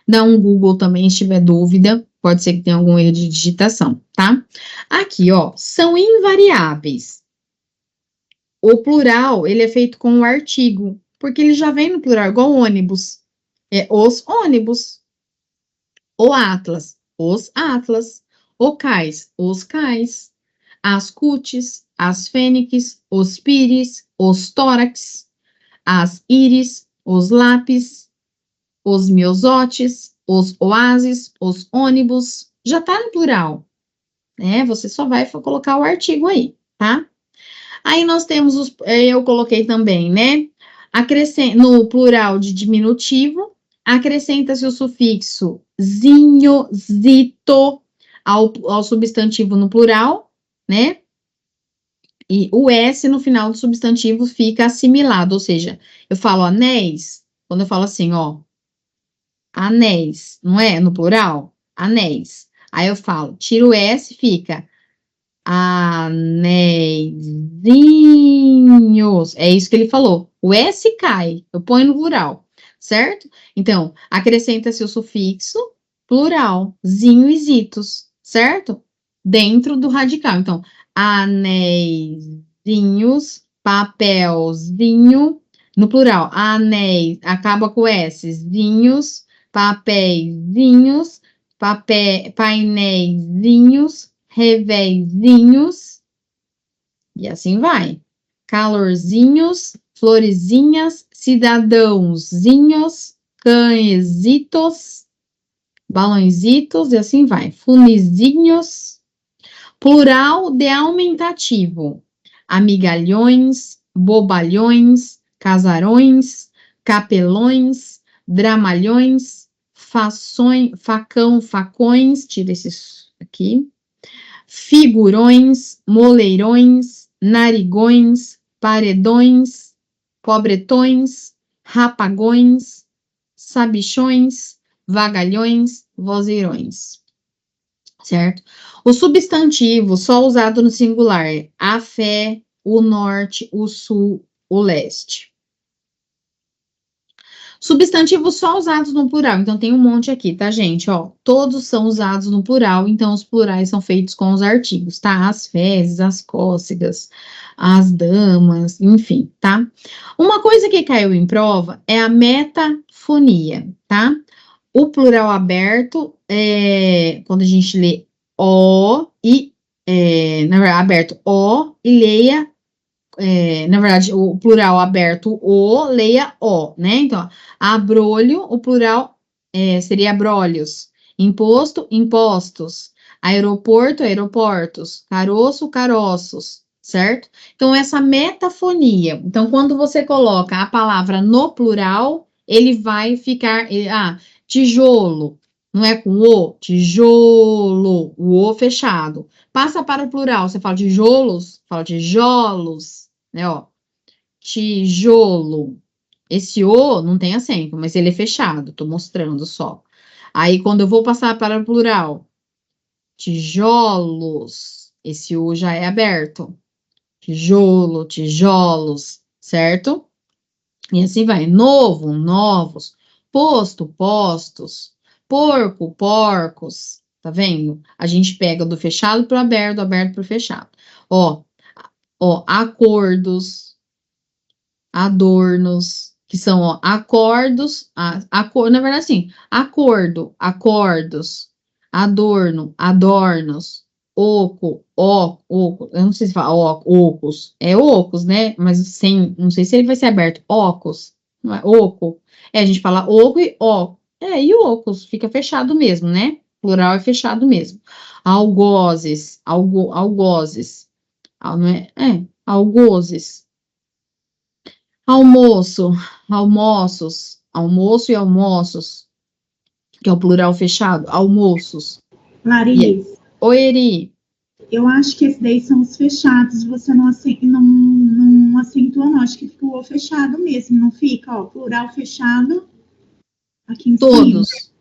A: Dá um Google também se tiver dúvida. Pode ser que tenha algum erro de digitação, tá? Aqui, ó, são invariáveis. O plural, ele é feito com o artigo, porque ele já vem no plural, igual ônibus. É os ônibus. O atlas, os atlas. O cais, os cais. As cutes, as fênix, os pires, os tórax. As íris, os lápis, os miosotes, os oásis, os ônibus. Já tá no plural, né? Você só vai colocar o artigo aí, tá? Aí nós temos eu coloquei também, né? No plural de diminutivo, acrescenta-se o sufixo zinho, zito ao substantivo no plural, né? E o S no final do substantivo fica assimilado, ou seja, eu falo anéis, quando eu falo assim, ó, anéis, não é? No plural, anéis. Aí eu falo, tiro o S, fica anéisinhos. É isso que ele falou. O S cai, eu ponho no plural, certo? Então, acrescenta-se o sufixo plural, zinho e zitos, certo? Dentro do radical. Então, anéisinhos, papelzinho, no plural, anéis, acaba com S, zinhos, papeizinhos, painéisinhos, revéisinhos, e assim vai. Calorzinhos, florezinhas, cidadãozinhos, cãezitos, balõezitos, e assim vai. Funizinhos, plural de aumentativo. Amigalhões, bobalhões, casarões, capelões, dramalhões, facões, tira esses aqui, figurões, moleirões, narigões, paredões, pobretões, rapagões, sabichões, vagalhões, vozeirões, certo? O substantivo só usado no singular é a fé, o norte, o sul, o leste. Substantivos só usados no plural, então tem um monte aqui, tá, gente? Ó, todos são usados no plural, então os plurais são feitos com os artigos, tá? As fezes, as cócegas, as damas, enfim, tá? Uma coisa que caiu em prova é a metafonia, tá? O plural aberto, quando a gente lê o e, na verdade, aberto o e leia na verdade, o plural aberto, o, leia o, né? Então, abrolho, o plural seria abrolhos. Imposto, impostos. Aeroporto, aeroportos. Caroço, caroços, certo? Então, essa metafonia. Então, quando você coloca a palavra no plural, ele vai ficar, tijolo, não é com o, tijolo, o fechado. Passa para o plural, você fala tijolos, fala tijolos, né, ó, tijolo. Esse O não tem acento, mas ele é fechado, tô mostrando só. Aí, quando eu vou passar para o plural, tijolos, esse O já é aberto. Tijolo, tijolos, certo? E assim vai. Novo, novos. Posto, postos. Porco, porcos. Tá vendo? A gente pega do fechado para o aberto, do aberto para o fechado. Ó, acordos, adornos, que são, ó, acordos, na verdade, assim, acordo, acordos, adorno, adornos, oco, eu não sei se fala ocos, é ocos, né, mas sem, não sei se ele vai ser aberto, ocos, não é oco, a gente fala oco e ó, e ocos, fica fechado mesmo, né, plural é fechado mesmo, algozes, algozes, não algozes, almoço, almoços, almoço e almoços, que é o plural fechado, almoços.
C: Laris,
A: Oi, Eri.
C: eu acho que esses daí são os fechados, você não acentua, não. Acho que ficou fechado mesmo, não fica, ó, plural fechado aqui em
A: Todos.
C: cima.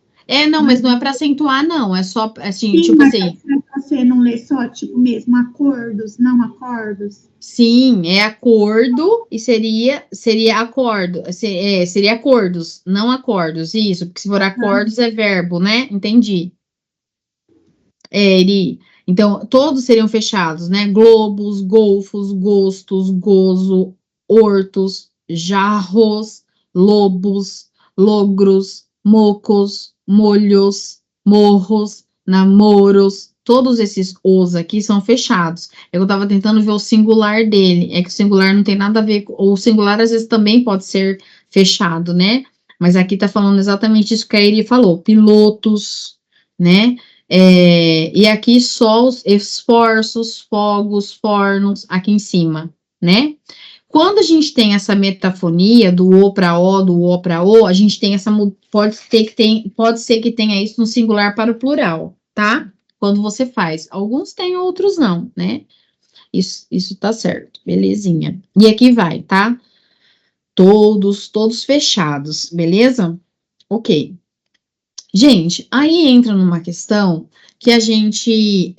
A: Não, mas não é para acentuar, não, é só, assim,
C: Sim,
A: tipo
C: mas
A: assim.
C: você não lê só, tipo mesmo, acordos, não acordos?
A: Sim, é acordo e seria acordo, seria acordos, não acordos, isso, porque se for acordos é verbo, né? Entendi. Eri. Então, todos seriam fechados, né? Globos, golfos, gostos, gozo, hortos, jarros, lobos, logros, mocos, molhos, morros, namoros, todos esses os aqui são fechados. Eu estava tentando ver o singular dele, é que o singular não tem nada a ver com, o singular às vezes também pode ser fechado, né? Mas aqui tá falando exatamente isso que a Eri falou, pilotos, né? E aqui só os esforços, fogos, fornos, aqui em cima, né? Quando a gente tem essa metafonia do O para O, do O para O, a gente tem essa, pode ser que tenha isso no singular para o plural, tá? Quando você faz. Alguns têm, outros não, né? Isso tá certo, belezinha. E aqui vai, tá? Todos fechados, beleza? Ok. Gente, aí entra numa questão que a gente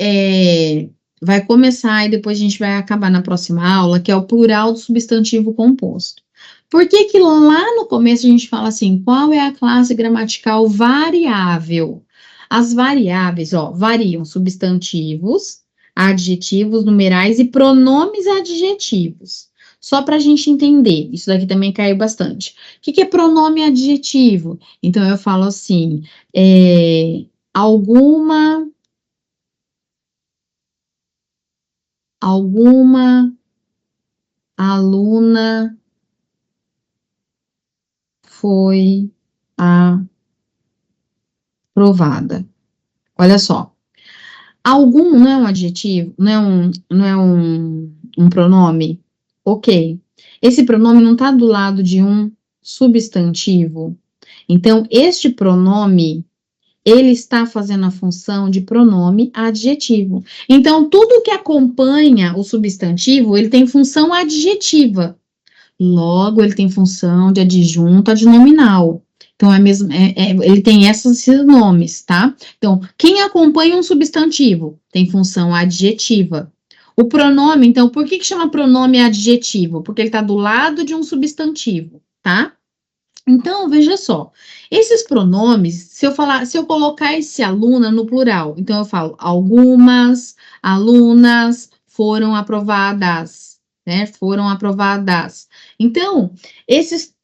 A: vai começar e depois a gente vai acabar na próxima aula, que é o plural do substantivo composto. Por que que lá no começo a gente fala assim, qual é a classe gramatical variável? As variáveis, ó, variam substantivos, adjetivos, numerais e pronomes adjetivos. Só para a gente entender, isso daqui também caiu bastante. O que que é pronome adjetivo? Então, eu falo assim, alguma aluna foi aprovada. Olha só, algum não é um adjetivo, não é um pronome? Ok. Esse pronome não está do lado de um substantivo. Então, este pronome ele está fazendo a função de pronome adjetivo. Então, tudo que acompanha o substantivo, ele tem função adjetiva. Logo, ele tem função de adjunto adnominal. Então, ele tem esses nomes, tá? Então, quem acompanha um substantivo tem função adjetiva. O pronome, então, por que chama pronome adjetivo? Porque ele está do lado de um substantivo, tá? Então, veja só, esses pronomes, se eu colocar esse aluna no plural, então eu falo, algumas alunas foram aprovadas, né? Foram aprovadas. Então,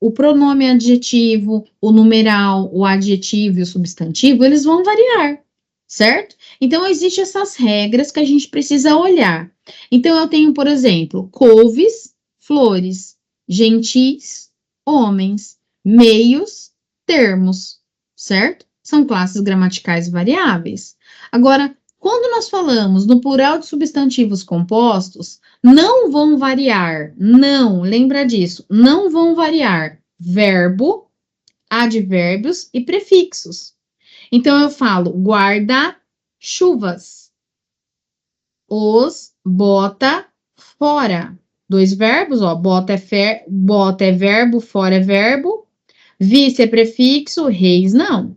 A: o pronome adjetivo, o numeral, o adjetivo e o substantivo, eles vão variar, certo? Então, existem essas regras que a gente precisa olhar. Então, eu tenho, por exemplo, couves, flores, gentis, homens, meios, termos, certo? São classes gramaticais variáveis. Agora, quando nós falamos no plural de substantivos compostos, não vão variar, não, lembra disso, não vão variar verbo, advérbios e prefixos. Então, eu falo guarda-chuvas, os bota fora. Dois verbos, ó, bota é verbo, fora é verbo, vice é prefixo, reis não.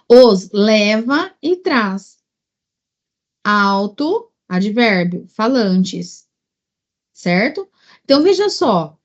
A: Os leva e traz. Alto, advérbio, falantes, certo? Então, veja só,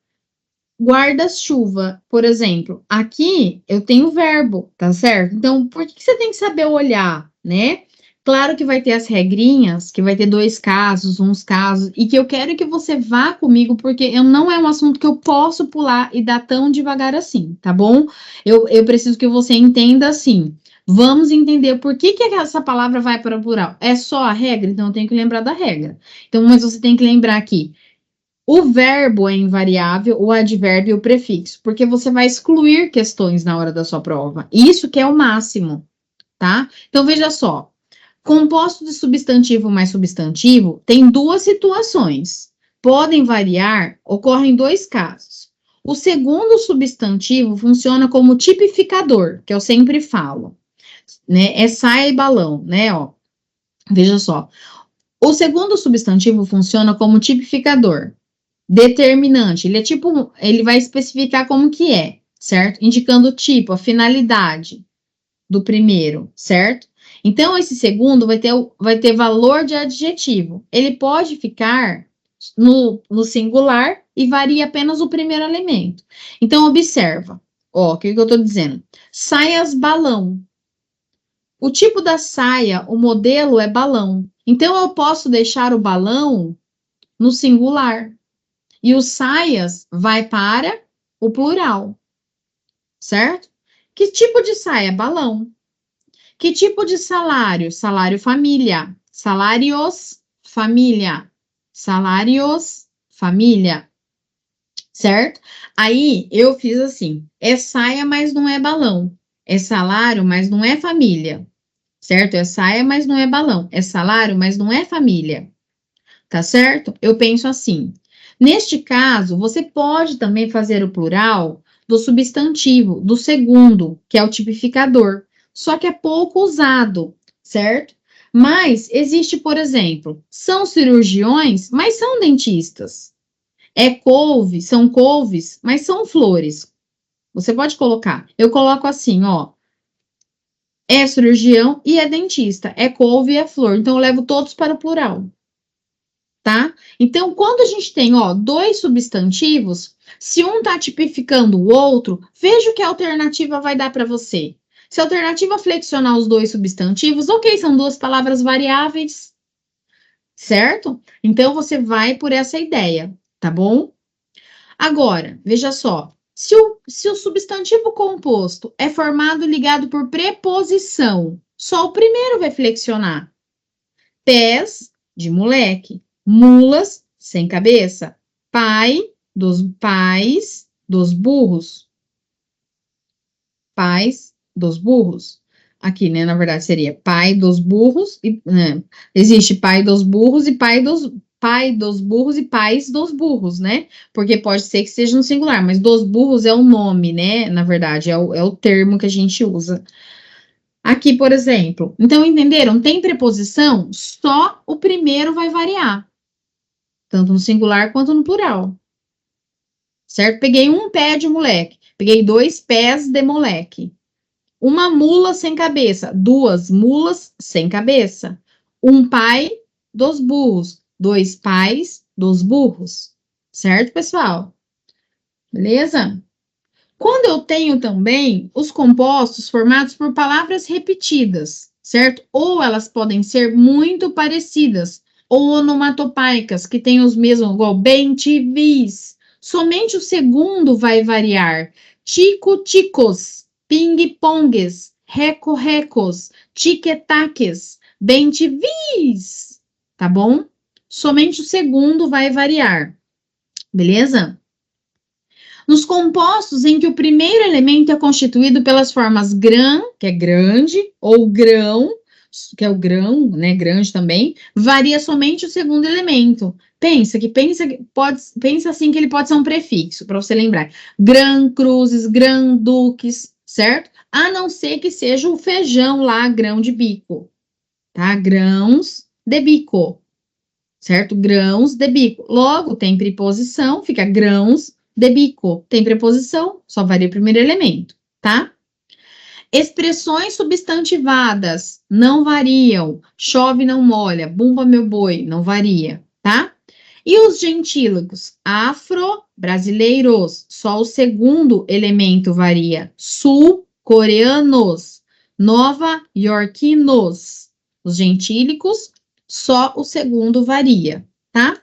A: guarda-chuva, por exemplo, aqui eu tenho verbo, tá certo? Então, por que você tem que saber olhar, né? Claro que vai ter as regrinhas, que vai ter dois casos, uns casos, e que eu quero que você vá comigo, porque não é um assunto que eu posso pular e dar tão devagar assim, tá bom? Eu preciso que você entenda assim. Vamos entender por que essa palavra vai para o plural. É só a regra? Então, eu tenho que lembrar da regra. Então, mas você tem que lembrar aqui. O verbo é invariável, o advérbio e o prefixo, porque você vai excluir questões na hora da sua prova. Isso que é o máximo, tá? Então, veja só. Composto de substantivo mais substantivo tem duas situações. Podem variar, ocorrem dois casos. O segundo substantivo funciona como tipificador, que eu sempre falo, né? É saia e balão, né? Ó, veja só. O segundo substantivo funciona como tipificador, determinante. Ele vai especificar como que é, certo? Indicando o tipo, a finalidade do primeiro, certo? Então, esse segundo vai ter valor de adjetivo. Ele pode ficar no singular e varia apenas o primeiro elemento. Então, observa. Ó, o que eu estou dizendo? Saias balão. O tipo da saia, o modelo é balão. Então, eu posso deixar o balão no singular. E os saias vai para o plural, certo? Que tipo de saia? Balão. Que tipo de salário? Salário família. Salários, família. Salários, família. Certo? Aí eu fiz assim: é saia, mas não é balão. É salário, mas não é família. Certo? É saia, mas não é balão. É salário, mas não é família. Tá certo? Eu penso assim. Neste caso, você pode também fazer o plural do substantivo, do segundo, que é o tipificador. Só que é pouco usado, certo? Mas existe, por exemplo, são cirurgiões, mas são dentistas. É couve, são couves, mas são flores. Você pode colocar. Eu coloco assim, ó. É cirurgião e é dentista. É couve e é flor. Então, eu levo todos para o plural. Tá? Então, quando a gente tem, ó, dois substantivos, se um tá tipificando o outro, veja o que a alternativa vai dar para você. Se a alternativa flexionar os dois substantivos, ok, são duas palavras variáveis, certo? Então, você vai por essa ideia, tá bom? Agora, veja só, se o substantivo composto é formado ligado por preposição, só o primeiro vai flexionar. Pés, de moleque. Mulas, sem cabeça. Pais dos burros. Pais dos burros. Aqui, né, na verdade, seria pai dos burros, né, existe pai dos burros e pai dos burros e pais dos burros, né? Porque pode ser que seja no singular, mas dos burros é o nome, né? Na verdade, é o termo que a gente usa. Aqui, por exemplo. Então, entenderam? Tem preposição, só o primeiro vai variar. Tanto no singular quanto no plural. Certo? Peguei um pé de moleque. Peguei 2 pés de moleque. Uma mula sem cabeça. 2 mulas sem cabeça. Um pai dos burros. 2 pais dos burros. Certo, pessoal? Beleza? Quando eu tenho também os compostos formados por palavras repetidas, certo? Ou elas podem ser muito parecidas, ou onomatopeicas, que têm os mesmos, igual bem te vis. Somente o segundo vai variar. Tico-ticos, ping-pongues, reco-recos, tique-taques, bem te vis. Tá bom? Somente o segundo vai variar. Beleza? Nos compostos em que o primeiro elemento é constituído pelas formas grã, que é grande, ou grão, que é o grão, né, grande também, varia somente o segundo elemento. Pensa assim que ele pode ser um prefixo, para você lembrar. Grã cruzes, grã duques, certo? A não ser que seja o feijão lá, grão de bico, tá? Grãos de bico, certo? Grãos de bico. Logo, tem preposição, fica grãos de bico. Tem preposição, só varia o primeiro elemento, tá? Expressões substantivadas não variam. Chove, não molha. Bumba, meu boi, não varia, tá? E os gentílicos? Afro-brasileiros. Só o segundo elemento varia. Sul-coreanos. Nova-iorquinos. Os gentílicos, só o segundo varia, tá?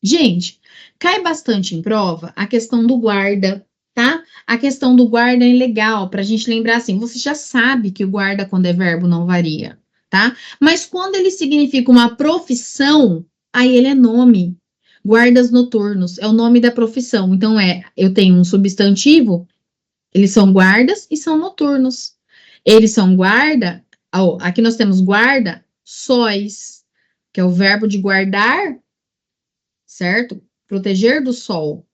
A: Gente, cai bastante em prova a questão do guarda, tá? A questão do guarda é legal para a gente lembrar assim, você já sabe que o guarda quando é verbo não varia, tá? Mas quando ele significa uma profissão, aí ele é nome. Guardas noturnos é o nome da profissão. Então eu tenho um substantivo, eles são guardas e são noturnos. Eles são guarda, aqui nós temos guarda, sóis, que é o verbo de guardar, certo? Proteger do sol,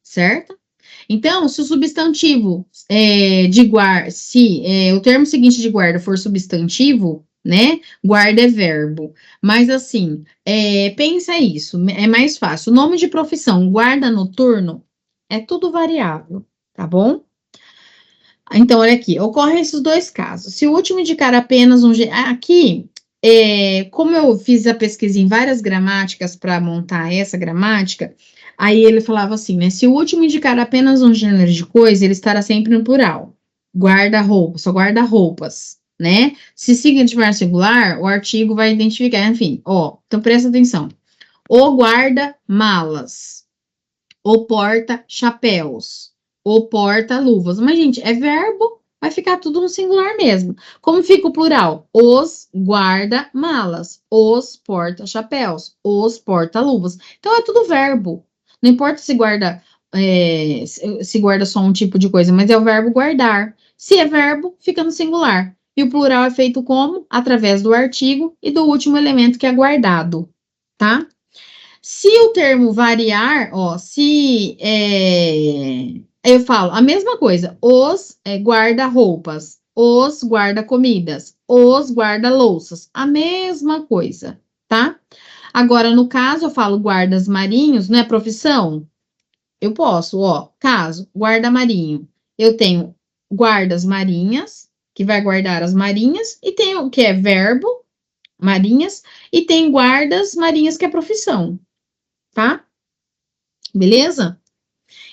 A: certo? Então, se o substantivo de guarda, se o termo seguinte de guarda for substantivo, né? Guarda é verbo. Mas assim, pensa isso, é mais fácil. O nome de profissão, guarda noturno, é tudo variável, tá bom? Então, olha aqui, ocorrem esses dois casos. Se o último indicar apenas um... Aqui, como eu fiz a pesquisa em várias gramáticas para montar essa gramática, aí ele falava assim, né? Se o último indicar apenas um gênero de coisa, ele estará sempre no plural. Guarda-roupa, só guarda-roupas, né? Se signo tiver singular, o artigo vai identificar, enfim, ó, então presta atenção. O guarda-malas, o porta-chapéus, o porta-luvas. Mas, gente, é verbo, vai ficar tudo no singular mesmo. Como fica o plural? Os guarda-malas, os porta-chapéus, os porta-luvas. Então, é tudo verbo. Não importa se guarda, se guarda só um tipo de coisa, mas é o verbo guardar. Se é verbo, fica no singular. E o plural é feito como? Através do artigo e do último elemento que é guardado, tá? Se o termo variar, ó, eu falo a mesma coisa, os guarda-roupas, os guarda-comidas, os guarda-louças, a mesma coisa, tá? Agora, no caso, eu falo guardas marinhos, não é profissão? Eu posso, ó, caso, guarda-marinho, eu tenho guardas marinhas, que vai guardar as marinhas, e tenho o que é verbo, marinhas, e tem guardas marinhas, que é profissão, tá? Beleza?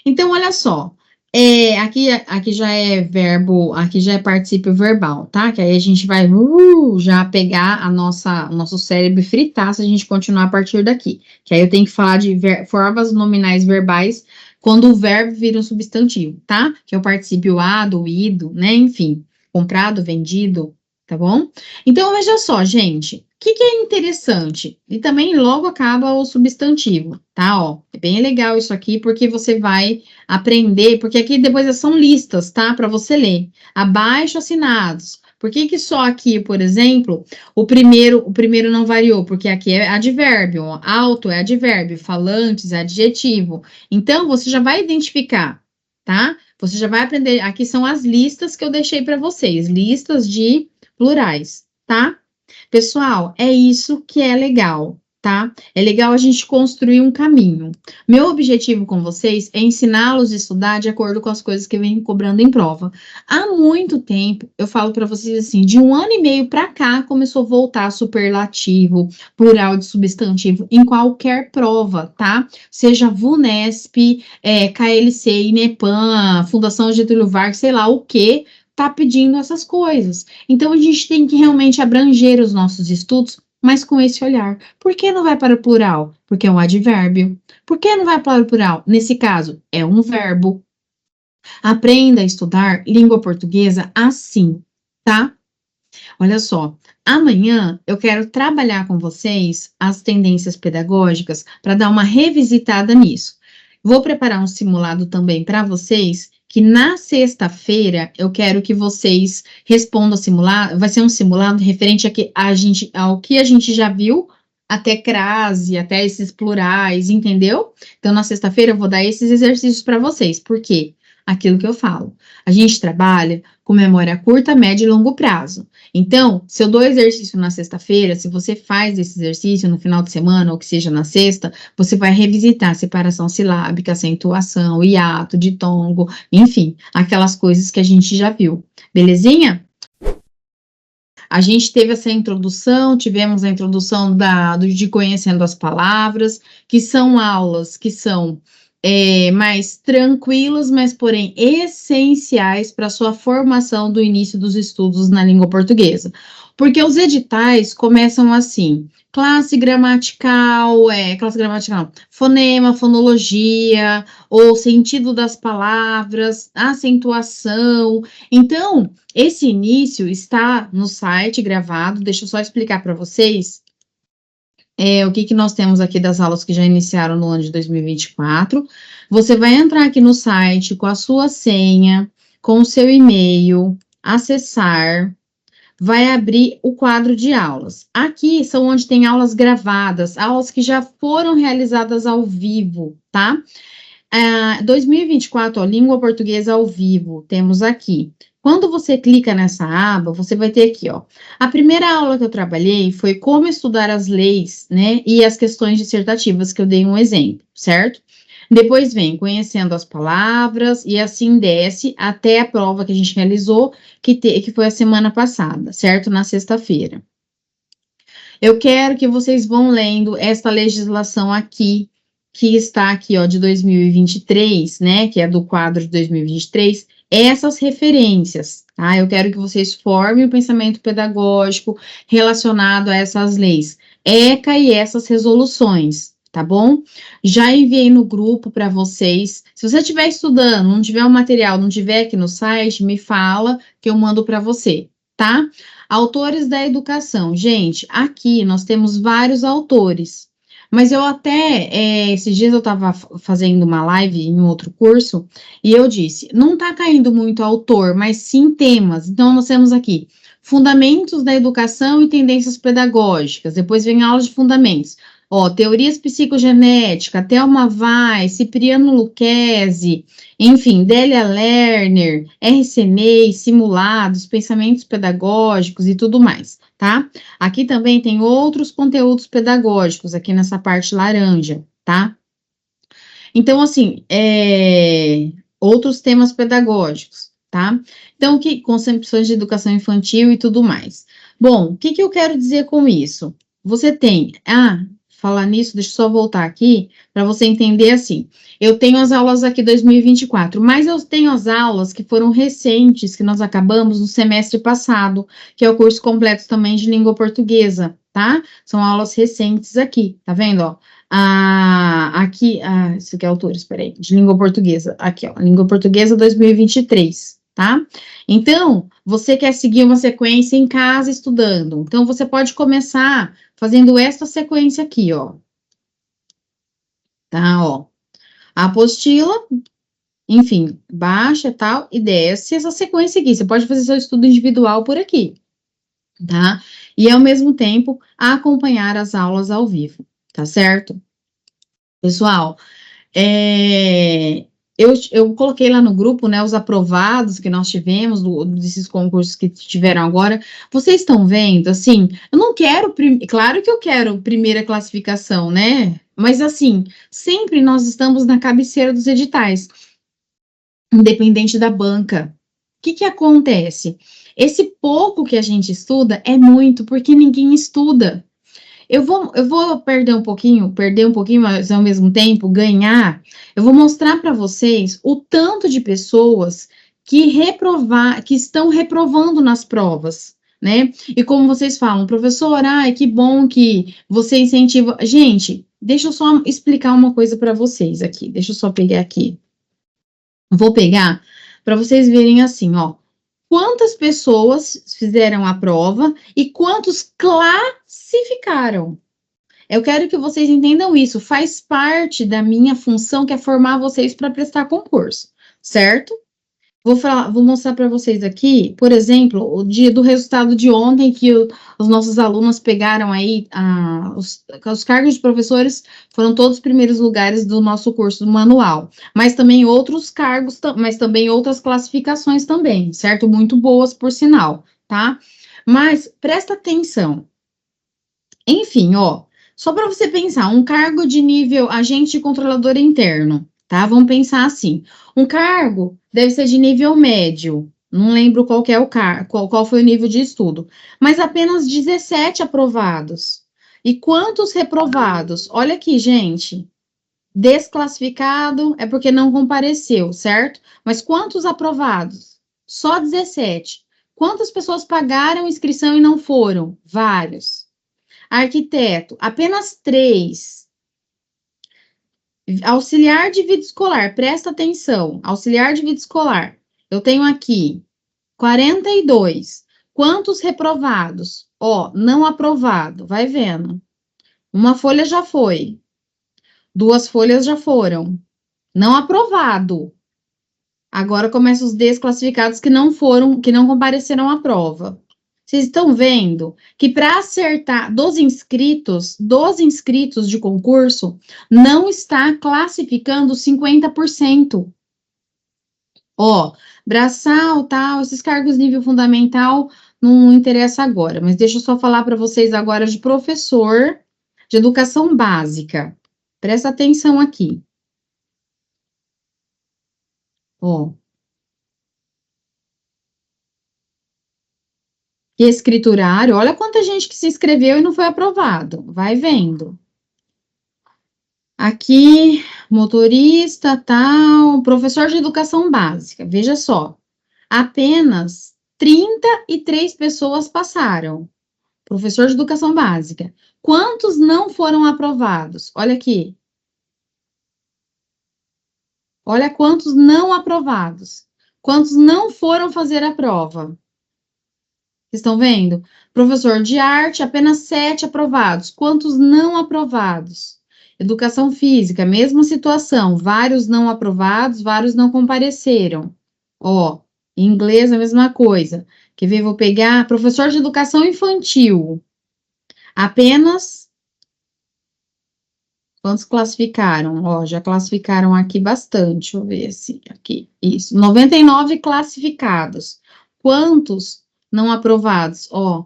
A: Então, olha só, aqui já é verbo, aqui já é particípio verbal, tá? Que aí a gente vai já pegar o nosso cérebro e fritar se a gente continuar a partir daqui. Que aí eu tenho que falar de formas nominais verbais quando o verbo vira um substantivo, tá? Que é o particípio ado, ido, né? Enfim, comprado, vendido, tá bom? Então, veja só, gente, o que é interessante? E também logo acaba o substantivo, tá? Ó, é bem legal isso aqui, porque você vai aprender, porque aqui depois são listas, tá? Para você ler. Abaixo assinados. Por que só aqui, por exemplo, o primeiro não variou? Porque aqui é advérbio, ó, alto é advérbio, falantes é adjetivo. Então, você já vai identificar, tá? Você já vai aprender. Aqui são as listas que eu deixei para vocês, listas de plurais, tá? Pessoal, é isso que é legal, tá? É legal a gente construir um caminho. Meu objetivo com vocês é ensiná-los a estudar de acordo com as coisas que vem cobrando em prova. Há muito tempo, eu falo para vocês assim, de 1 ano e meio para cá, começou a voltar superlativo, plural de substantivo em qualquer prova, tá? Seja VUNESP, KLC, INEPAM, Fundação Getúlio Vargas, sei lá o quê, tá pedindo essas coisas. Então, a gente tem que realmente abranger os nossos estudos, mas com esse olhar. Por que não vai para o plural? Porque é um advérbio. Por que não vai para o plural? Nesse caso, é um verbo. Aprenda a estudar língua portuguesa assim, tá? Olha só, amanhã eu quero trabalhar com vocês as tendências pedagógicas para dar uma revisitada nisso. Vou preparar um simulado também para vocês, que na sexta-feira eu quero que vocês respondam simulado, vai ser um simulado referente ao que a gente já viu, até crase, até esses plurais, entendeu? Então, na sexta-feira eu vou dar esses exercícios para vocês, por quê? Aquilo que eu falo, a gente trabalha com memória curta, média e longo prazo. Então, se eu dou exercício na sexta-feira, se você faz esse exercício no final de semana, ou que seja na sexta, você vai revisitar separação silábica, acentuação, hiato, ditongo, enfim, aquelas coisas que a gente já viu. Belezinha? A gente teve essa introdução, tivemos a introdução de conhecendo as palavras, que são aulas que são mais tranquilas, mas porém essenciais para a sua formação do início dos estudos na língua portuguesa. Porque os editais começam assim, classe gramatical, fonema, fonologia, ou sentido das palavras, acentuação. Então, esse início está no site gravado, deixa eu só explicar para vocês o que nós temos aqui das aulas que já iniciaram no ano de 2024. Você vai entrar aqui no site com a sua senha, com o seu e-mail, acessar, vai abrir o quadro de aulas. Aqui são onde tem aulas gravadas, aulas que já foram realizadas ao vivo, tá? 2024, ó, língua portuguesa ao vivo, temos aqui. Quando você clica nessa aba, você vai ter aqui, ó. A primeira aula que eu trabalhei foi como estudar as leis, né, e as questões dissertativas, que eu dei um exemplo, certo? Depois vem conhecendo as palavras e assim desce até a prova que a gente realizou, que foi a semana passada, certo? Na sexta-feira. Eu quero que vocês vão lendo esta legislação aqui, que está aqui, ó, de 2023, né, que é do quadro de 2023, essas referências, tá? Eu quero que vocês formem o pensamento pedagógico relacionado a essas leis ECA e essas resoluções, tá bom? Já enviei no grupo para vocês. Se você estiver estudando, não tiver o material, não tiver aqui no site, me fala que eu mando para você, tá? Autores da educação. Gente, aqui nós temos vários autores, mas eu até, esses dias eu estava fazendo uma live em outro curso, e eu disse, não está caindo muito autor, mas sim temas. Então, nós temos aqui Fundamentos da Educação e Tendências Pedagógicas. Depois vem aulas de fundamentos. Ó, teorias psicogenéticas, Thelma Weiss, Cipriano Lucchesi, enfim, Délia Lerner, R.C. Ney, simulados, pensamentos pedagógicos e tudo mais, tá? Aqui também tem outros conteúdos pedagógicos, aqui nessa parte laranja, tá? Então, assim, outros temas pedagógicos, tá? Então, concepções de educação infantil e tudo mais. Bom, o que eu quero dizer com isso? Você tem, falar nisso, deixa eu só voltar aqui, para você entender assim, eu tenho as aulas aqui 2024, mas eu tenho as aulas que foram recentes, que nós acabamos no semestre passado, que é o curso completo também de língua portuguesa, tá? São aulas recentes aqui, tá vendo, ó? Aqui, isso aqui é autores, peraí, de língua portuguesa, aqui, ó, língua portuguesa 2023, tá? Então, você quer seguir uma sequência em casa estudando, então você pode começar fazendo esta sequência aqui, ó. Tá, ó. A apostila, enfim, baixa tal, e desce essa sequência aqui. Você pode fazer seu estudo individual por aqui, tá? E, ao mesmo tempo, acompanhar as aulas ao vivo, tá certo? Pessoal, eu coloquei lá no grupo, né, os aprovados que nós tivemos, desses concursos que tiveram agora. Vocês estão vendo, assim, eu não quero, claro que eu quero primeira classificação, né? Mas, assim, sempre nós estamos na cabeceira dos editais, independente da banca. O que acontece? Esse pouco que a gente estuda é muito, porque ninguém estuda. Eu vou perder um pouquinho, mas ao mesmo tempo ganhar. Eu vou mostrar para vocês o tanto de pessoas que estão reprovando nas provas, né? E como vocês falam, professor, que bom que você incentiva. Gente, deixa eu só explicar uma coisa para vocês aqui. Deixa eu só pegar aqui. Vou pegar para vocês verem assim, ó. Quantas pessoas fizeram a prova e quantos classificaram? Eu quero que vocês entendam isso, faz parte da minha função, que é formar vocês para prestar concurso, certo? Vou mostrar para vocês aqui, por exemplo, o dia do resultado de ontem, que os nossos alunos pegaram aí, os cargos de professores foram todos os primeiros lugares do nosso curso manual, mas também outros cargos, mas também outras classificações também, certo? Muito boas, por sinal, tá? Mas presta atenção. Enfim, ó, só para você pensar, um cargo de nível agente controlador interno, tá? Vamos pensar assim, um cargo deve ser de nível médio, não lembro qual que é o qual foi o nível de estudo, mas apenas 17 aprovados. E quantos reprovados? Olha aqui, gente, desclassificado é porque não compareceu, certo? Mas quantos aprovados? Só 17. Quantas pessoas pagaram inscrição e não foram? Vários. Arquiteto, apenas 3. Auxiliar de vida escolar, presta atenção. Auxiliar de vida escolar, eu tenho aqui 42. Quantos reprovados? Ó, não aprovado, vai vendo. Uma folha já foi. 2 folhas já foram. Não aprovado. Agora começam os desclassificados que não compareceram à prova. Vocês estão vendo que para acertar dos inscritos de concurso, não está classificando 50%. Ó, braçal, tal, esses cargos nível fundamental não interessa agora, mas deixa eu só falar para vocês agora de professor de educação básica. Presta atenção aqui. Ó. Escriturário, olha quanta gente que se inscreveu e não foi aprovado. Vai vendo. Aqui, motorista, tal, professor de educação básica. Veja só, apenas 33 pessoas passaram. Professor de educação básica. Quantos não foram aprovados? Olha aqui. Olha quantos não aprovados. Quantos não foram fazer a prova? Vocês estão vendo? Professor de arte, apenas 7 aprovados. Quantos não aprovados? Educação física, mesma situação. Vários não aprovados, vários não compareceram. Ó, inglês, a mesma coisa. Quer ver? Vou pegar professor de educação infantil. Apenas... Quantos classificaram? Ó, já classificaram aqui bastante. Deixa eu ver assim, aqui. Isso, 99 classificados. Quantos não aprovados? Ó,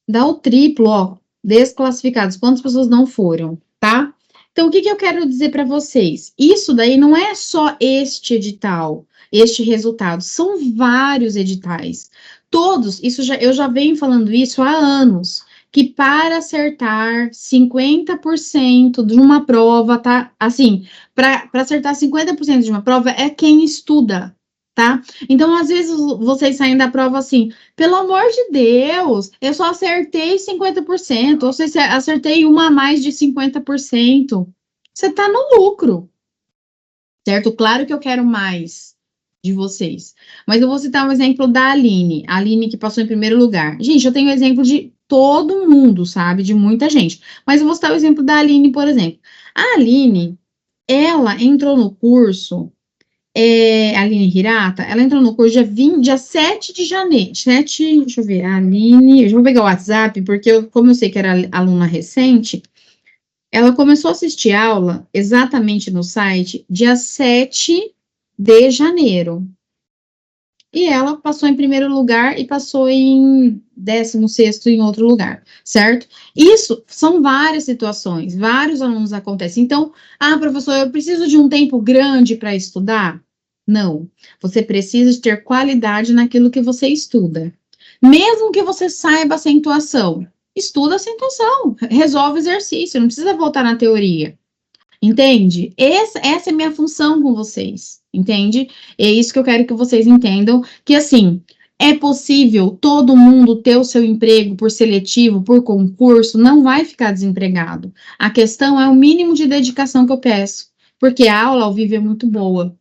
A: dá o triplo, ó, desclassificados. Quantas pessoas não foram, tá? Então, o que eu quero dizer para vocês? Isso daí não é só este edital, este resultado. São vários editais. Todos, eu já venho falando isso há anos, que para acertar 50% de uma prova, tá? Assim, para acertar 50% de uma prova é quem estuda, tá? Então, às vezes, vocês saem da prova assim, pelo amor de Deus, eu só acertei 50%, ou seja, acertei uma a mais de 50%. Você tá no lucro, certo? Claro que eu quero mais de vocês. Mas eu vou citar um exemplo da Aline. A Aline que passou em primeiro lugar. Gente, eu tenho exemplo de todo mundo, sabe? De muita gente. Mas eu vou citar o exemplo da Aline, por exemplo. A Aline, ela entrou no curso, a Aline Hirata, ela entrou no curso dia 7 de janeiro. Deixa eu ver, a Aline... Eu vou pegar o WhatsApp, porque como eu sei que era aluna recente, ela começou a assistir aula exatamente no site dia 7 de janeiro. E ela passou em primeiro lugar e passou em 16º em outro lugar, certo? Isso são várias situações, vários alunos acontecem. Então, professor, eu preciso de um tempo grande para estudar? Não. Você precisa de ter qualidade naquilo que você estuda. Mesmo que você saiba a acentuação, estuda a acentuação, resolve o exercício, não precisa voltar na teoria. Entende? Essa é a minha função com vocês, entende? É isso que eu quero que vocês entendam, que assim, é possível todo mundo ter o seu emprego por seletivo, por concurso, não vai ficar desempregado. A questão é o mínimo de dedicação que eu peço, porque a aula ao vivo é muito boa,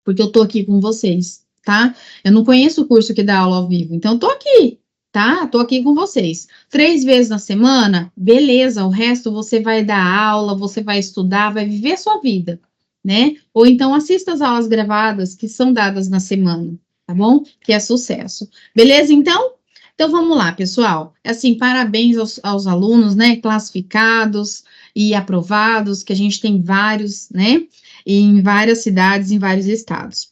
A: porque eu tô aqui com vocês, tá? Eu não conheço o curso que dá aula ao vivo, então eu tô aqui, tá? Tô aqui com vocês. 3 vezes na semana, beleza, o resto você vai dar aula, você vai estudar, vai viver a sua vida, né? Ou então assista as aulas gravadas que são dadas na semana, tá bom? Que é sucesso. Beleza, então? Então, vamos lá, pessoal. Assim, parabéns aos alunos, né, classificados e aprovados, que a gente tem vários, né, em várias cidades, em vários estados.